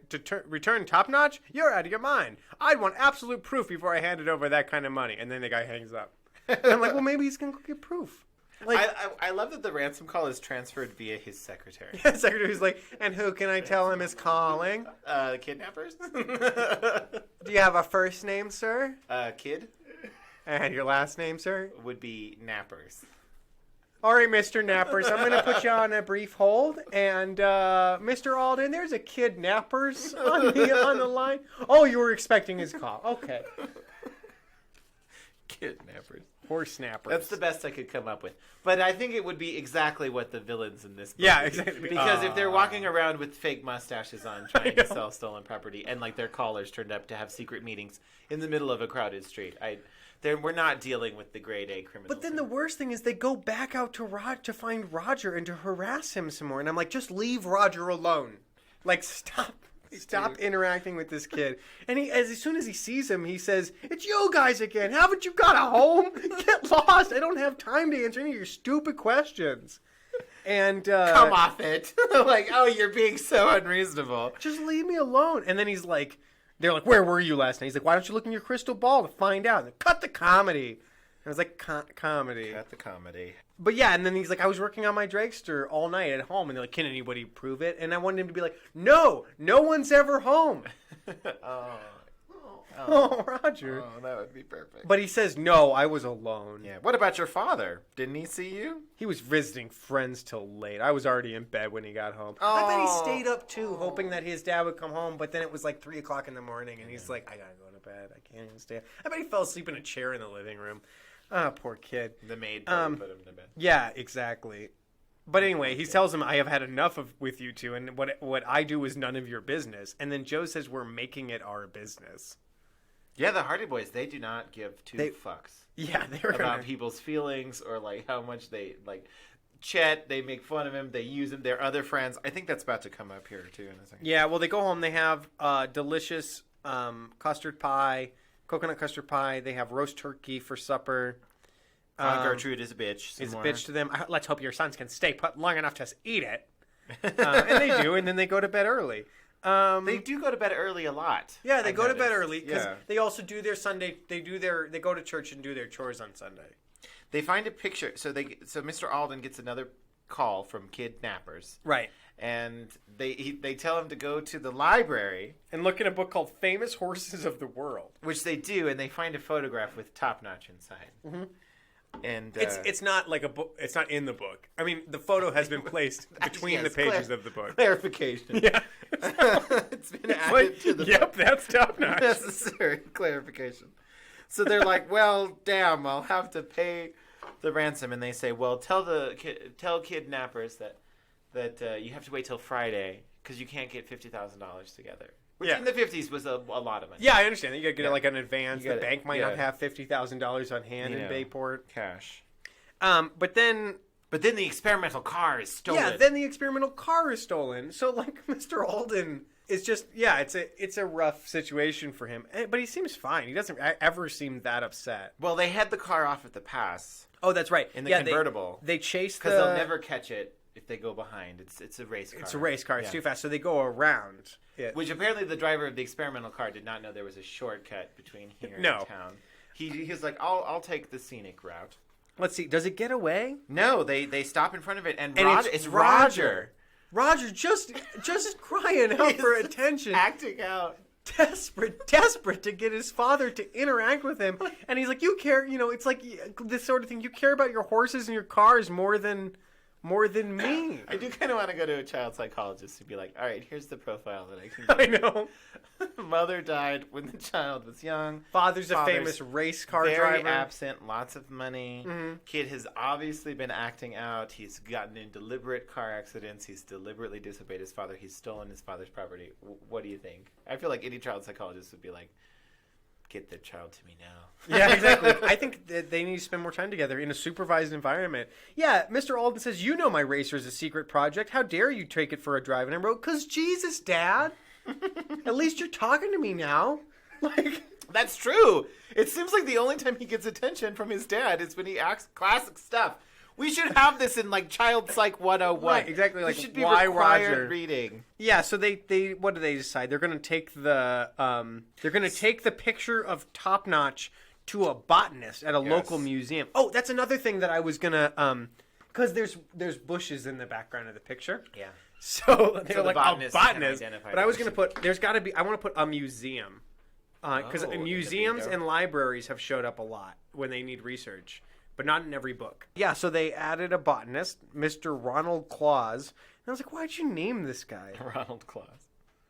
return Top Notch? You're out of your mind. I'd want absolute proof before I handed over that kind of money. And then the guy hangs up. And I'm like, well, maybe he's going to go get proof. Like, I love that the ransom call is transferred via his secretary. the secretary's like, and who can I tell him is calling? Kidnappers? Do you have a first name, sir? Kid And your last name, sir? would be nappers. All right, Mr. Nappers, I'm going to put you on a brief hold. And Mr. Alden, there's a kid Nappers on the line. Oh, you were expecting his call. Okay. Kidnappers. Horse snappers. That's the best I could come up with. But I think it would be exactly what the villains in this book Yeah, would be. exactly. Because if they're walking around with fake mustaches on trying to sell stolen property and like their callers turned up to have secret meetings in the middle of a crowded street, we're not dealing with the grade A criminals. But then the worst thing is they go back out to find Roger and to harass him some more. And I'm like, just leave Roger alone. Like, stop interacting with this kid. And as soon as he sees him, he says, "It's you guys again. Haven't you got a home? Get lost. I don't have time to answer any of your stupid questions." And come off it. Like, oh, you're being so unreasonable. Just leave me alone. And then he's like, they're like, "Where were you last night?" He's like, "Why don't you look in your crystal ball to find out?" And like, cut the comedy. And I was like, comedy. Cut the comedy. But yeah, and then he's like, "I was working on my dragster all night at home." And they're like, "Can anybody prove it?" And I wanted him to be like, "No one's ever home." Oh, Roger. Oh, that would be perfect. But he says, "No, I was alone." Yeah. What about your father? Didn't he see you? He was visiting friends till late. I was already in bed when he got home. Oh. I bet he stayed up too, hoping that his dad would come home. But then it was like 3 o'clock in the morning, and he's like, "I gotta go to bed. I can't even stay." I bet he fell asleep in a chair in the living room. Ah, poor kid. The maid probably put him to bed. Yeah, exactly. But anyway, he tells him, "I have had enough with you two, and what I do is none of your business." And then Joe says, "We're making it our business." Yeah, the Hardy Boys, they do not give two fucks. Yeah, they were about people's feelings or like how much they like Chet. They make fun of him. They use him. Their other friends. I think that's about to come up here too in a second. Yeah, well, they go home. They have delicious custard pie, coconut custard pie. They have roast turkey for supper. Gertrude is a bitch. Is a bitch to them. Let's hope your sons can stay put long enough to eat it. And they do, and then they go to bed early. They do go to bed early a lot. Yeah, they go to bed early because they also do their Sunday. They go to church and do their chores on Sunday. They find a picture. So Mr. Alden gets another call from kidnappers. Right. And they tell him to go to the library and look at a book called Famous Horses of the World, which they do, and they find a photograph with Top Notch inside. Mm-hmm. And it's not like a book. It's not in the book. I mean, the photo has been placed between the pages of the book. Clarification. Yeah, it's been added to the book. Yep, that's Top Notch. Necessary clarification. So they're like, "Well, damn, I'll have to pay the ransom." And they say, "Well, tell kidnappers that you have to wait till Friday because you can't get $50,000 together." Which in the 50s was a lot of money. Yeah, I understand. You got to get like an advance. The bank might not have $50,000 on hand in Bayport. Cash. But then the experimental car is stolen. Yeah, then the experimental car is stolen. So like Mr. Alden is just it's a rough situation for him. But he seems fine. He doesn't ever seem that upset. Well, they head the car off at the pass. Oh, that's right. In the convertible. They chase because they'll never catch it if they go behind. It's a race car. It's a race car. It's too fast. So they go around. Which apparently the driver of the experimental car did not know there was a shortcut between here and town. He's like, I'll take the scenic route. Let's see. Does it get away? No, they stop in front of it, and it's Roger. Roger just crying out for attention, acting out, desperate to get his father to interact with him. And he's like, "You care, it's like this sort of thing. You care about your horses and your cars more than me." I do kind of want to go to a child psychologist and be like, "All right, here's the profile that I can I get." know. Mother died when the child was young. Father's a famous race car very driver. Absent, lots of money. Mm-hmm. Kid has obviously been acting out. He's gotten in deliberate car accidents. He's deliberately disobeyed his father. He's stolen his father's property. What do you think? I feel like any child psychologist would be like, "Get the child to me now." Yeah, exactly. I think that they need to spend more time together in a supervised environment. Yeah, Mr. Alden says, "You know my racer is a secret project. How dare you take it for a drive?" And I wrote, "'Cause Jesus, Dad. At least you're talking to me now." Like, that's true. It seems like the only time he gets attention from his dad is when he acts classic stuff. We should have this in like Child Psych 101. Right, exactly. Like, this should be why required Roger reading. Yeah. So they what do they decide? They're going to take the picture of Top Notch to a botanist at a local museum. Oh, that's another thing that I was gonna because there's bushes in the background of the picture. Yeah. So they're like a botanist. But I was gonna put I want to put a museum because museums and librarians have showed up a lot when they need research. but not in every book. Yeah, so they added a botanist, Mr. Ronald Claus. And I was like, why'd you name this guy? Ronald Claus.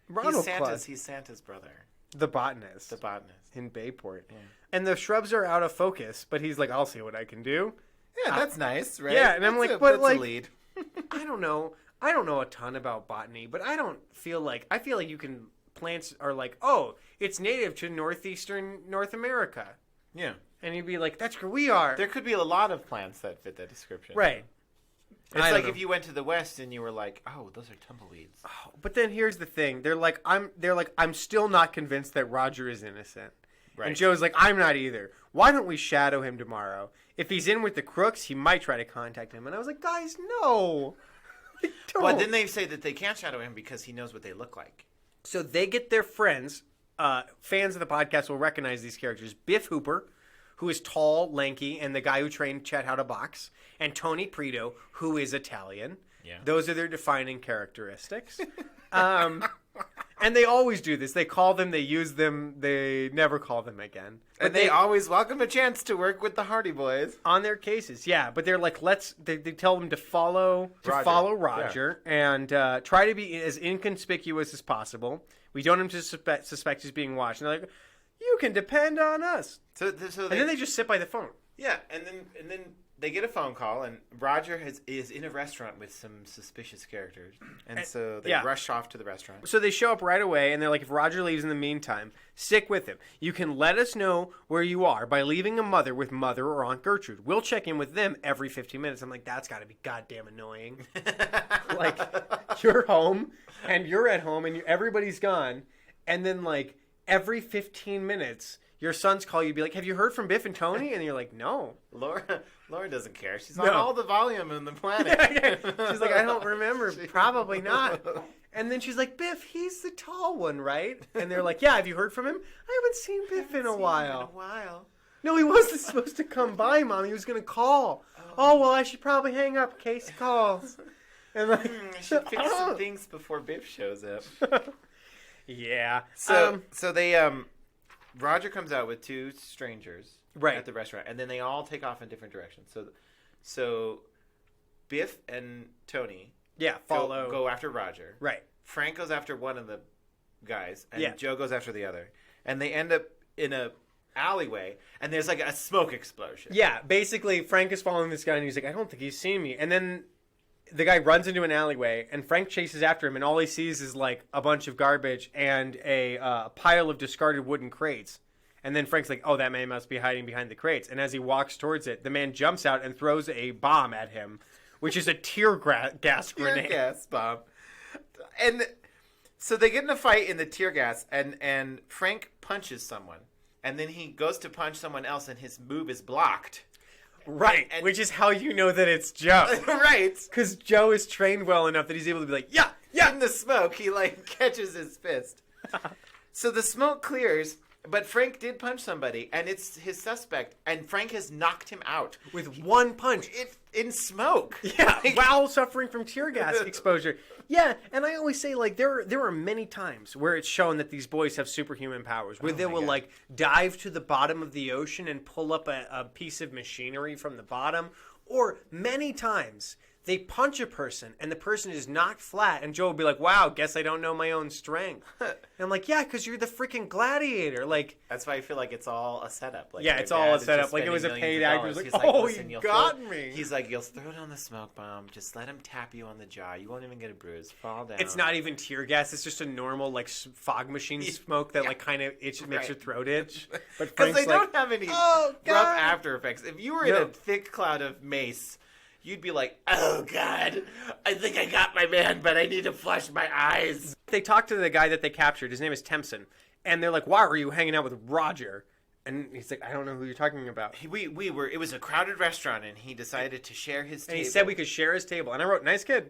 Ronald Claus. He's Santa's brother. The botanist. The botanist. In Bayport. Yeah. And the shrubs are out of focus, but he's like, I'll see what I can do. Yeah, that's nice, right? Yeah, and I'm like, but that's like, a lead. I don't know a ton about botany, but I feel like you can plants are like, oh, it's native to northeastern North America. Yeah. And you'd be like, that's where we are. There could be a lot of plants that fit that description. Right. It's like if you went to the West and you were like, oh, those are tumbleweeds. Oh, but then here's the thing. They're like, I'm still not convinced that Roger is innocent. Right. And Joe's like, I'm not either. Why don't we shadow him tomorrow? If he's in with the crooks, he might try to contact him. And I was like, guys, no. Don't. Well, then they say that they can't shadow him because he knows what they look like. So they get their friends. Fans of the podcast will recognize these characters. Biff Hooper, who is tall, lanky, and the guy who trained Chet how to box. And Tony Prito, who is Italian. Yeah. Those are their defining characteristics. And they always do this. They call them, they use them, they never call them again. But they always welcome a chance to work with the Hardy Boys. On their cases, yeah. But they're like, they tell them to follow Roger and try to be as inconspicuous as possible. We don't want him to suspect he's being watched. And they're like, you can depend on us. And then they just sit by the phone. Yeah, and then they get a phone call, and Roger is in a restaurant with some suspicious characters. And so they rush off to the restaurant. So they show up right away, and they're like, if Roger leaves in the meantime, stick with him. You can let us know where you are by leaving a mother with Mother or Aunt Gertrude. We'll check in with them every 15 minutes. I'm like, that's got to be goddamn annoying. Like, you're home, and you're at home, and everybody's gone, and then, like, every 15 minutes... Your sons call you, be like, have you heard from Biff and Tony? And you're like, no. Laura doesn't care. She's on all the volume in the planet. She's like, I don't remember. Probably not. And then she's like, Biff, he's the tall one, right? And they're like, yeah, have you heard from him? I haven't seen Biff in a while. No, he wasn't supposed to come by, Mom. He was going to call. Oh, well, I should probably hang up in case he calls. And like, I should fix some things before Biff shows up. Yeah. So they... Roger comes out with two strangers at the restaurant, and then they all take off in different directions. So Biff and Tony go after Roger. Right. Frank goes after one of the guys, and Joe goes after the other. And they end up in a alleyway, and there's like a smoke explosion. Yeah, basically Frank is following this guy, and he's like, I don't think he's seen me. And then the guy runs into an alleyway, and Frank chases after him, and all he sees is like a bunch of garbage and a pile of discarded wooden crates. And then Frank's like, oh, that man must be hiding behind the crates. And as he walks towards it, the man jumps out and throws a bomb at him, which is a tear gas grenade. Tear gas bomb. And so they get in a fight in the tear gas, and Frank punches someone. And then he goes to punch someone else, and his move is blocked. Right, which is how you know that it's Joe. Right. Because Joe is trained well enough that he's able to be like, yeah. In the smoke, he like catches his fist. So the smoke clears, but Frank did punch somebody, and it's his suspect, and Frank has knocked him out. With one punch. In smoke. Yeah, while suffering from tear gas exposure. Yeah, and I always say, like, there are many times where it's shown that these boys have superhuman powers, where they will, like, dive to the bottom of the ocean and pull up a piece of machinery from the bottom, or many times they punch a person, and the person is knocked flat, and Joe will be like, wow, guess I don't know my own strength. And I'm like, yeah, because you're the freaking gladiator. Like, that's why I feel like it's all a setup. Like, yeah, it's all a setup. Like, it was a paid actor. He's like, oh, you got me. He's like, you'll throw down the smoke bomb. Just let him tap you on the jaw. You won't even get a bruise. Fall down. It's not even tear gas. It's just a normal, like, fog machine smoke that, like, kind of makes your throat itch. But because they don't have any rough after effects. If you were in a thick cloud of mace... You'd be like, oh, God, I think I got my man, but I need to flush my eyes. They talk to the guy that they captured. His name is Tempson. And they're like, why were you hanging out with Roger? And he's like, I don't know who you're talking about. It was a crowded restaurant, and he decided to share his table. And he said we could share his table. And I wrote, nice kid.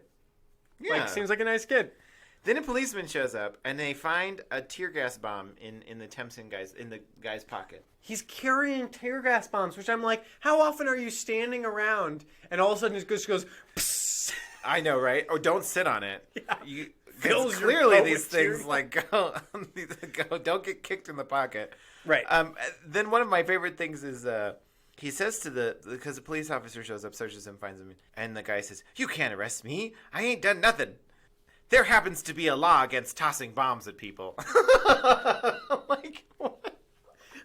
Yeah. Like, seems like a nice kid. Then a policeman shows up, and they find a tear gas bomb in the Tempson guy's pocket. He's carrying tear gas bombs, which I'm like, how often are you standing around? And all of a sudden it just goes, psst. I know, right? Or don't sit on it. Yeah. Clearly these things like go, don't get kicked in the pocket. Right. Then one of my favorite things is he says because the police officer shows up, searches him, finds him, and the guy says, "You can't arrest me. I ain't done nothing. There happens to be a law against tossing bombs at people." I'm like, what?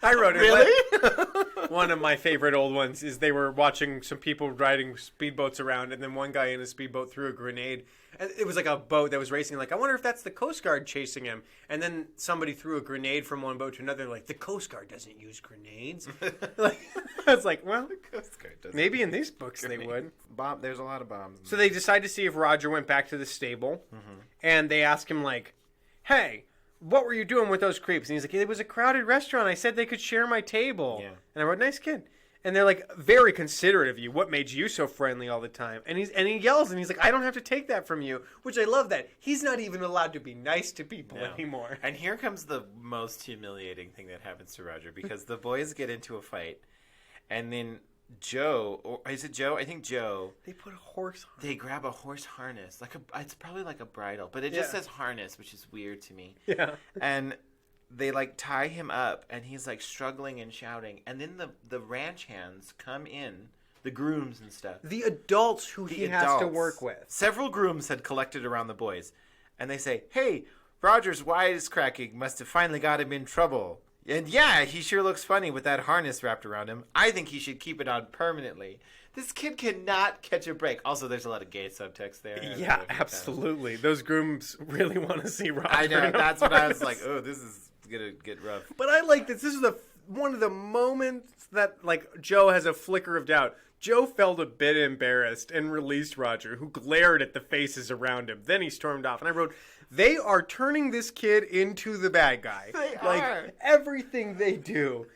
I wrote it. Really? One of my favorite old ones is they were watching some people riding speedboats around, and then one guy in a speedboat threw a grenade. And it was like a boat that was racing. Like, I wonder if that's the Coast Guard chasing him. And then somebody threw a grenade from one boat to another. Like, the Coast Guard doesn't use grenades. Like, I was like, well, maybe in these books they would. There's a lot of bombs. So they decide to see if Roger went back to the stable, and they ask him, like, hey, what were you doing with those creeps? And he's like, it was a crowded restaurant. I said they could share my table. Yeah. And I wrote, nice kid. And they're like, very considerate of you. What made you so friendly all the time? And he yells, and he's like, I don't have to take that from you. Which I love that. He's not even allowed to be nice to people anymore. And here comes the most humiliating thing that happens to Roger, because the boys get into a fight, and then Joe, or is it Joe? I think Joe. They put a horse harness. They grab a horse harness, it's probably like a bridle, but it just says harness, which is weird to me. Yeah. And they like tie him up, and he's like struggling and shouting, and then the ranch hands come in, the grooms and stuff. The adults who he has to work with. Several grooms had collected around the boys, and they say, "Hey, Roger's wisecracking must have finally got him in trouble. And yeah, he sure looks funny with that harness wrapped around him. I think he should keep it on permanently." This kid cannot catch a break. Also, there's a lot of gay subtext there. Yeah, absolutely. Those grooms really want to see Roger. I know. That's what I was like, oh, this is going to get rough. But I like this. This is one of the moments that, like, Joe has a flicker of doubt. Joe felt a bit embarrassed and released Roger, who glared at the faces around him. Then he stormed off. And I wrote, they are turning this kid into the bad guy. They are. Everything they do.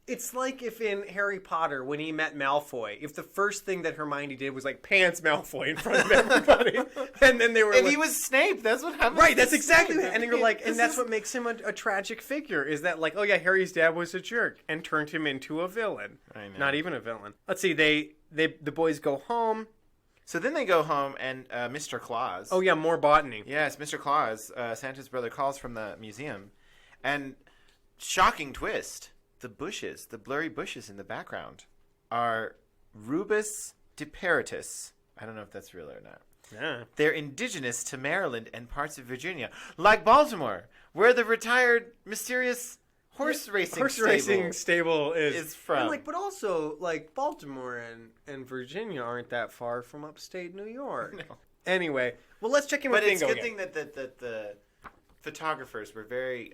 It's like if in Harry Potter, when he met Malfoy, if the first thing that Hermione did was like pants Malfoy in front of everybody, and then they were And like, he was Snape. That's what happened. right, that's exactly Snape. it. And you're like, and that's what makes him a tragic figure, is that like, oh yeah, Harry's dad was a jerk and turned him into a villain. I know. Not even a villain. Let's see, the boys go home. So then they go home, and Mr. Claus. Oh yeah, more botany. Yes, Mr. Claus, Santa's brother, calls from the museum. And shocking twist, the blurry bushes in the background are Rubus diperitus. I don't know if that's real or not. Yeah. They're indigenous to Maryland and parts of Virginia, like Baltimore, where the retired mysterious horse racing stable is from. And like, but also like Baltimore and Virginia aren't that far from upstate New York. No. Anyway, well, let's check in with But it's a Bingo good again. thing that the photographers were very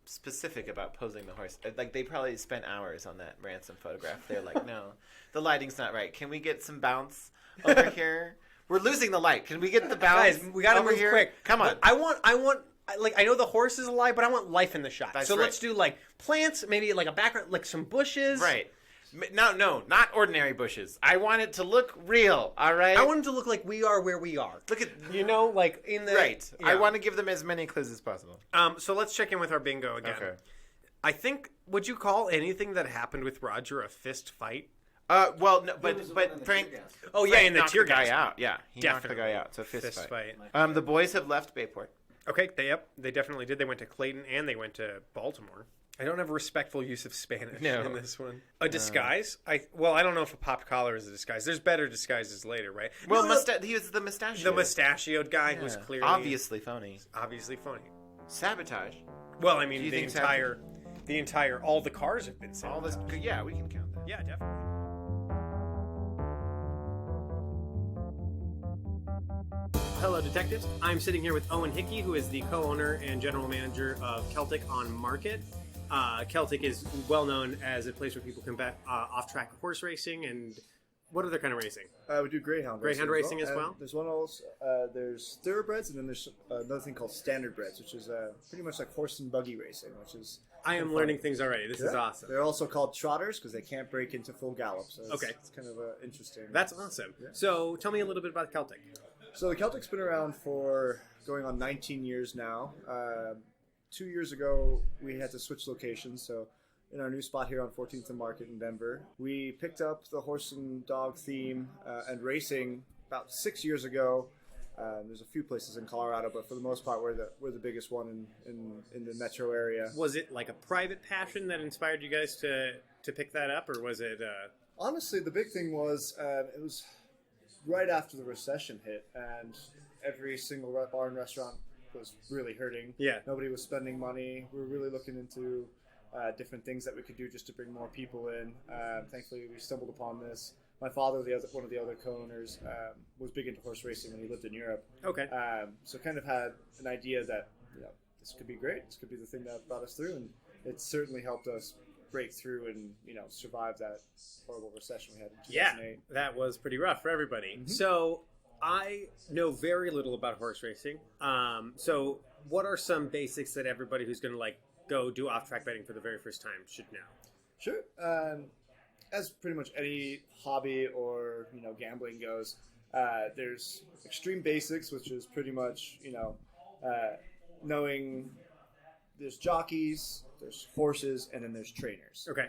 specific about posing the horse. Like, they probably spent hours on that ransom photograph. They're like, no, the lighting's not right. Can we get some bounce over here? We're losing the light. Can we get the bounce? Guys, we gotta over move here? quick. Come on. I want like, I know the horse is alive, but I want life in the shot. That's so right. let's do like plants, maybe like a background, like some bushes. Right. No, not ordinary bushes. I want it to look real, all right? I want it to look like we are where we are. Look at... You know, like in the... Right. Yeah. I want to give them as many clues as possible. So let's check in with our bingo again. Okay. I think, would you call anything that happened with Roger a fist fight? Well, no, but Frank... Oh, yeah, Frank in the knocked tear the guy gas. out. Yeah, he knocked the Definitely. guy out. So fist fight. fight. The boys have left Bayport. Okay, they definitely did. They went to Clayton and they went to Baltimore. I don't have a respectful use of Spanish in this one. A disguise? I don't know if a popped collar is a disguise. There's better disguises later, right? Well, he was the mustachio. The mustachioed guy who was clearly... Obviously phony. Obviously phony. Sabotage. Well, I mean, Do you the think entire... All the cars have been All sabotaged. this... Yeah, we can count that. Yeah, definitely. Hello, detectives. I'm sitting here with Owen Hickey, who is the co-owner and general manager of Celtic on Market. Celtic is well known as a place where people can bet off-track horse racing and what other kind of racing? We do greyhound racing as well. And there's one also. There's thoroughbreds, and then there's another thing called standardbreds, which is pretty much like horse and buggy racing, which is. I am learning things already. This is awesome. They're also called trotters because they can't break into full gallop. So it's, Okay. it's kind of interesting. That's awesome. Yeah. So tell me a little bit about Celtic. So the Celtic's been around for going on 19 years now. 2 years ago, we had to switch locations. So in our new spot here on 14th and Market in Denver, we picked up the horse and dog theme and racing about 6 years ago. There's a few places in Colorado, but for the most part, we're the biggest one in the metro area. Was it like a private passion that inspired you guys to pick that up, or was it? Honestly, the big thing was it was right after the recession hit, and every single bar and restaurant was really hurting. Yeah. Nobody was spending money. We were really looking into different things that we could do just to bring more people in. Thankfully, we stumbled upon this. My father, one of the other co-owners, was big into horse racing when he lived in Europe. Okay. So kind of had an idea that this could be great. This could be the thing that brought us through, and it certainly helped us break through and survive that horrible recession we had in 2008. Yeah, that was pretty rough for everybody. Mm-hmm. So I know very little about horse racing. So what are some basics that everybody who's going to go do off-track betting for the very first time should know? Sure. As pretty much any hobby or gambling goes, there's extreme basics, which is pretty much knowing there's jockeys, there's horses, and then there's trainers. Okay.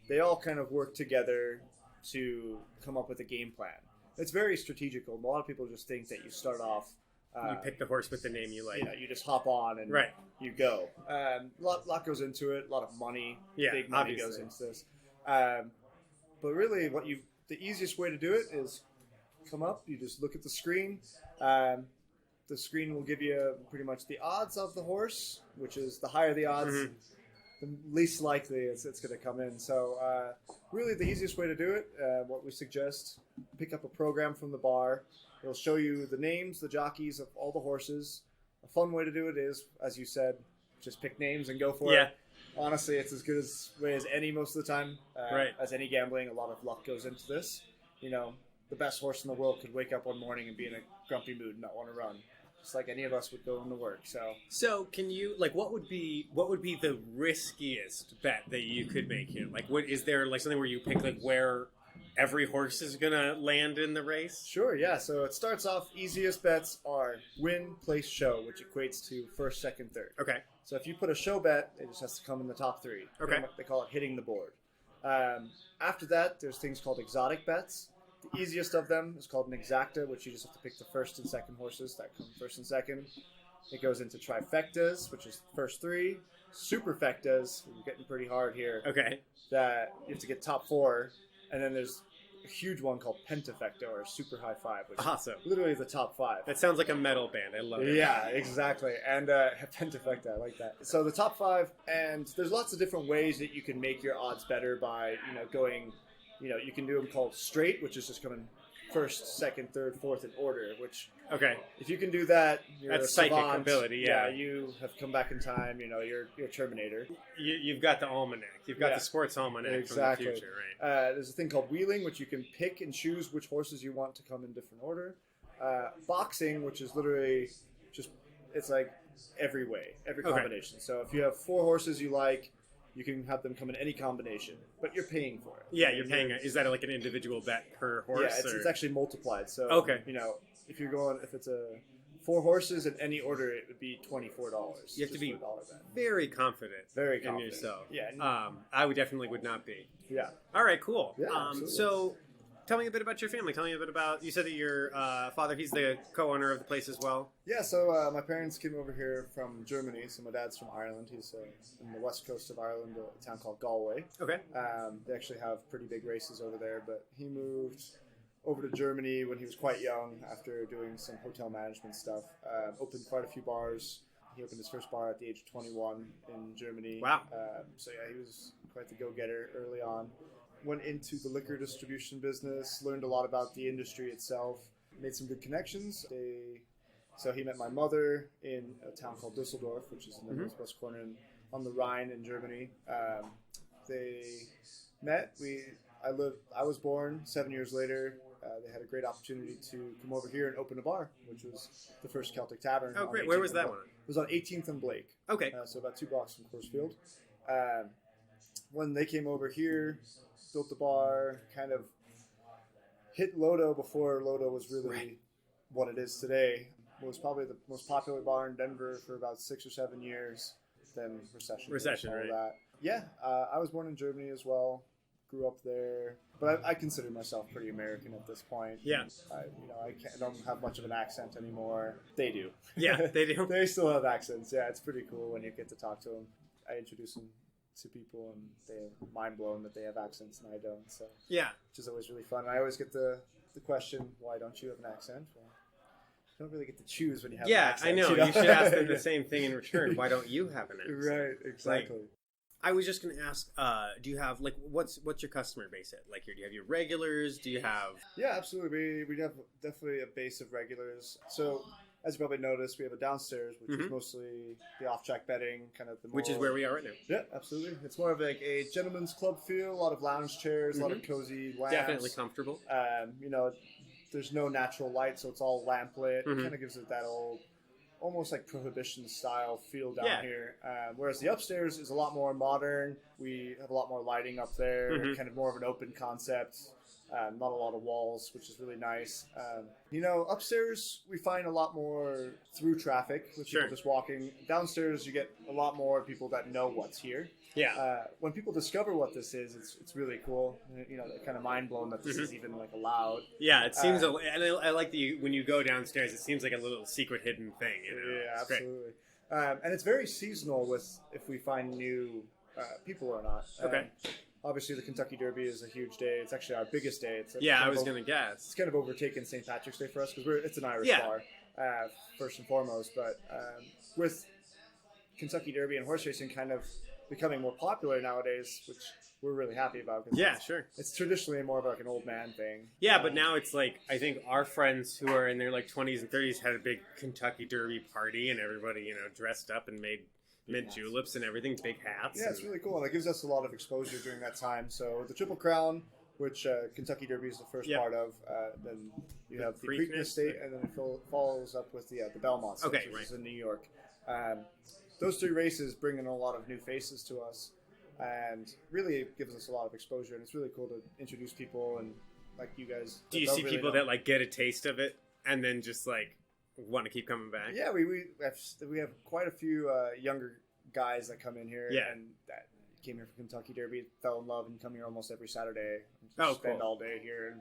They all kind of work together to come up with a game plan. It's very strategical. A lot of people just think that you start off. You pick the horse with the name you like. You just hop on and right. You go. A lot goes into it. A lot of money. Yeah, big money obviously. goes into this. But really, the easiest way to do it is come up. You just look at the screen. The screen will give you pretty much the odds of the horse, which is the higher the odds, mm-hmm. the least likely it's going to come in. So really, the easiest way to do it, what we suggest, pick up a program from the bar. It'll show you the names, the jockeys of all the horses. A fun way to do it is, as you said, just pick names and go for it. Honestly, it's as good way as any most of the time. Right. As any gambling, a lot of luck goes into this. The best horse in the world could wake up one morning and be in a grumpy mood and not want to run, just like any of us would go into work. So can you what would be the riskiest bet that you could make here? Is there something where you pick where every horse is gonna land in the race? Sure, yeah. So it starts off, easiest bets are win, place, show, which equates to first, second, third. Okay. So if you put a show bet, it just has to come in the top three. Okay. They call it hitting the board. After that, there's things called exotic bets. The easiest of them is called an exacta, which you just have to pick the first and second horses that come first and second. It goes into trifectas, which is first three. Superfectas, we're getting pretty hard here. Okay. That you have to get top four. And then there's a huge one called pentafecta, or super high five, which awesome. is literally the top five. That sounds like a metal band. I love it. Yeah, exactly. And pentafecta, I like that. So the top five, and there's lots of different ways that you can make your odds better by, going, you can do them called straight, which is just coming first, second, third, fourth in order, which okay. If you can do that, you're that's a psychic savant. Ability, yeah. You have come back in time, you're Terminator. You've got the almanac. You've got the sports almanac exactly. from the future, right? There's a thing called wheeling, which you can pick and choose which horses you want to come in different order. Boxing, which is literally just, it's like every way, every combination. Okay. So if you have 4 horses you like, you can have them come in any combination, but you're paying for it. Yeah, you're paying. Is that like an individual bet per horse? Yeah, it's actually multiplied. So okay. If it's a 4 horses in any order, it would be $24. You have to be very confident. Very confident in yourself. Yeah. I would not be. Yeah. All right. Cool. Yeah. So, tell me a bit about your family. Tell me a bit about. You said that your father, he's the co-owner of the place as well. Yeah. So my parents came over here from Germany. So my dad's from Ireland. He's in the west coast of Ireland, a town called Galway. Okay. They actually have pretty big races over there. But he moved over to Germany when he was quite young after doing some hotel management stuff. Opened quite a few bars. He opened his first bar at the age of 21 in Germany. Wow. So yeah, he was quite the go-getter early on. Went into the liquor distribution business, learned a lot about the industry itself, made some good connections. So he met my mother in a town called Düsseldorf, which is in the northwest corner on the Rhine in Germany. They met. I was born 7 years later. They had a great opportunity to come over here and open a bar, which was the first Celtic Tavern. Oh, great. Where was that one? It was on 18th and Blake. Okay. So about 2 blocks from Corsfield. When they came over here, built the bar, kind of hit Lodo before Lodo was really what it is today. It was probably the most popular bar in Denver for about 6 or 7 years. Then recession, right? That. Yeah, I was born in Germany as well. grew up there. But I consider myself pretty American at this point. Yeah. I don't have much of an accent anymore. They do. Yeah, they do. They still have accents. Yeah, it's pretty cool when you get to talk to them. I introduce them to people, and they're mind blown that they have accents and I don't. So Yeah. which is always really fun. I always get the question, why don't you have an accent? Well, you don't really get to choose when you have an Yeah, accent. I know. You should ask them the same thing in return. Why don't you have an accent? Right, exactly. I was just going to ask, do you have, like, what's your customer base at? Like, here, do you have your regulars? Do you have... Yeah, absolutely. We have definitely a base of regulars. So, as you probably noticed, we have a downstairs, which is mostly the off-track betting, kind of the more... Which is where we are right now. Yeah, absolutely. It's more of like a gentleman's club feel, a lot of lounge chairs, a lot of cozy lamps. Definitely comfortable. There's no natural light, so it's all lamp lit. It kind of gives it that old, almost like Prohibition style feel down here. Whereas the upstairs is a lot more modern. We have a lot more lighting up there, kind of more of an open concept. Not a lot of walls, which is really nice. Upstairs we find a lot more through traffic with people just walking. Downstairs you get a lot more people that know what's here. Yeah. When people discover what this is, it's really cool. They're kind of mind blown that this is even like allowed. Yeah, it seems, and I like that when you go downstairs, it seems like a little secret hidden thing. Yeah, It's great. absolutely. And it's very seasonal with if we find new people or not. Okay. Obviously, the Kentucky Derby is a huge day. It's actually our biggest day. I was going to guess. It's kind of overtaken St. Patrick's Day for us because it's an Irish bar, first and foremost. But with Kentucky Derby and horse racing kind of becoming more popular nowadays, which we're really happy about. It's traditionally more of like an old man thing. Yeah, but now it's like, I think our friends who are in their like 20s and 30s had a big Kentucky Derby party, and everybody, dressed up and made mint juleps and everything, big hats. Yeah, it's really cool, and it gives us a lot of exposure during that time. So the Triple Crown, which Kentucky Derby is the first part of, then you have the Preakness State, and then it follows up with the Belmont State, which is in New York. Those three races bring in a lot of new faces to us, and really it gives us a lot of exposure, and it's really cool to introduce people, and like you guys. Do you see people that like get a taste of it and then just like want to keep coming back? Yeah, we have quite a few younger guys that come in here, and that came here for Kentucky Derby, fell in love, and come here almost every Saturday. Spend all day here,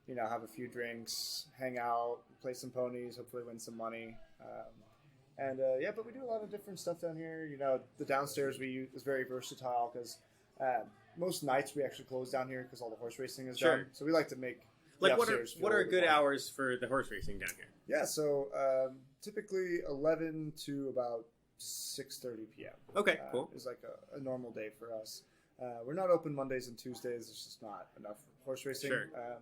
and have a few drinks, hang out, play some ponies, hopefully win some money. But we do a lot of different stuff down here. The downstairs we use is very versatile because most nights we actually close down here because all the horse racing is done. So we like to make what are good hours for the horse racing down here? Yeah, so typically 11 to about 6:30 p.m. Okay, cool. Is like a normal day for us. We're not open Mondays and Tuesdays. There's just not enough horse racing.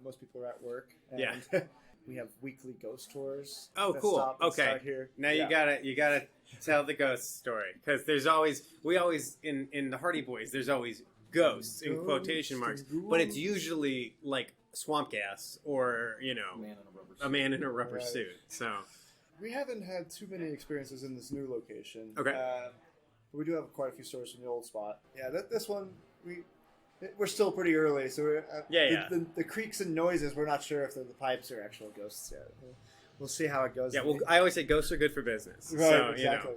Most people are at work. And we have weekly ghost tours. Oh, cool. Okay. Here. Now you gotta tell the ghost story, because there's always in the Hardy Boys there's always ghosts in quotation marks, but it's usually like swamp gas or a man in a rubber suit. So we haven't had too many experiences in this new location. Okay. But we do have quite a few stories from the old spot. Yeah, this one we're still pretty early, so the creaks and noises, we're not sure if the pipes are actual ghosts yet. We'll see how it goes. Yeah, well, I always say ghosts are good for business. Right, so, exactly.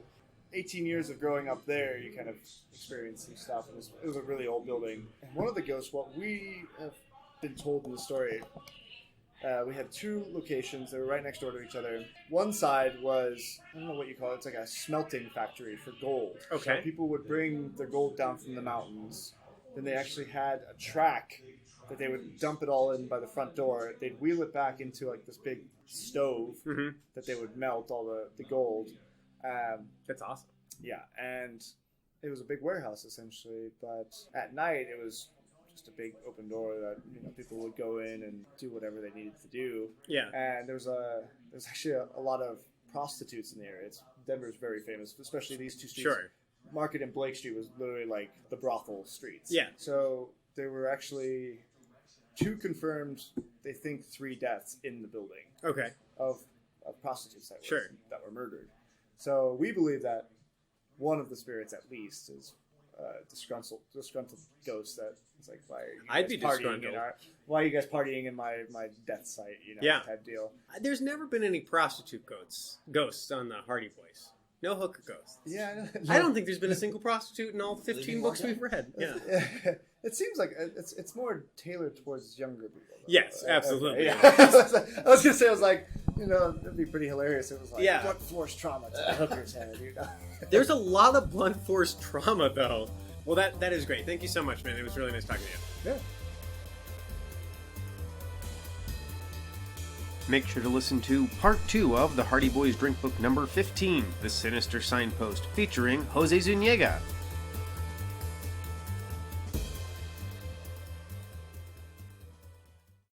18 years of growing up there, you kind of experience some stuff. It was a really old building. And one of the ghosts, what we have been told in the story, we had two locations that were right next door to each other. One side was, I don't know what you call it, it's like a smelting factory for gold. Okay. So people would bring their gold down from the mountains. Then they actually had a track that they would dump it all in by the front door. They'd wheel it back into like this big stove that they would melt all the gold. That's awesome. Yeah, and it was a big warehouse essentially, but at night it was just a big open door that people would go in and do whatever they needed to do. Yeah, and there's actually a lot of prostitutes in the area. Denver's very famous, especially these two streets. Sure. Market and Blake Street was literally like the brothel streets. Yeah. So there were actually 2 confirmed, they think 3 deaths in the building. Okay. Of prostitutes that were murdered. So we believe that one of the spirits at least is disgruntled ghost that is like, why are you guys partying why are you guys partying in my death site, type deal. There's never been any prostitute ghosts on the Hardy Boys. No hooker ghosts. Yeah, I don't think there's been a single prostitute in all 15 books we've read. Yeah. It seems like it's more tailored towards younger people. Though. Yes, absolutely. Yeah. I was gonna say, I was like, it'd be pretty hilarious. It was like blunt force trauma to the hooker's head. There's a lot of blunt force trauma, though. Well, that is great. Thank you so much, man. It was really nice talking to you. Yeah. Make sure to listen to Part 2 of the Hardy Boys Drink Book number 15, The Sinister Signpost, featuring Jose Zuniga.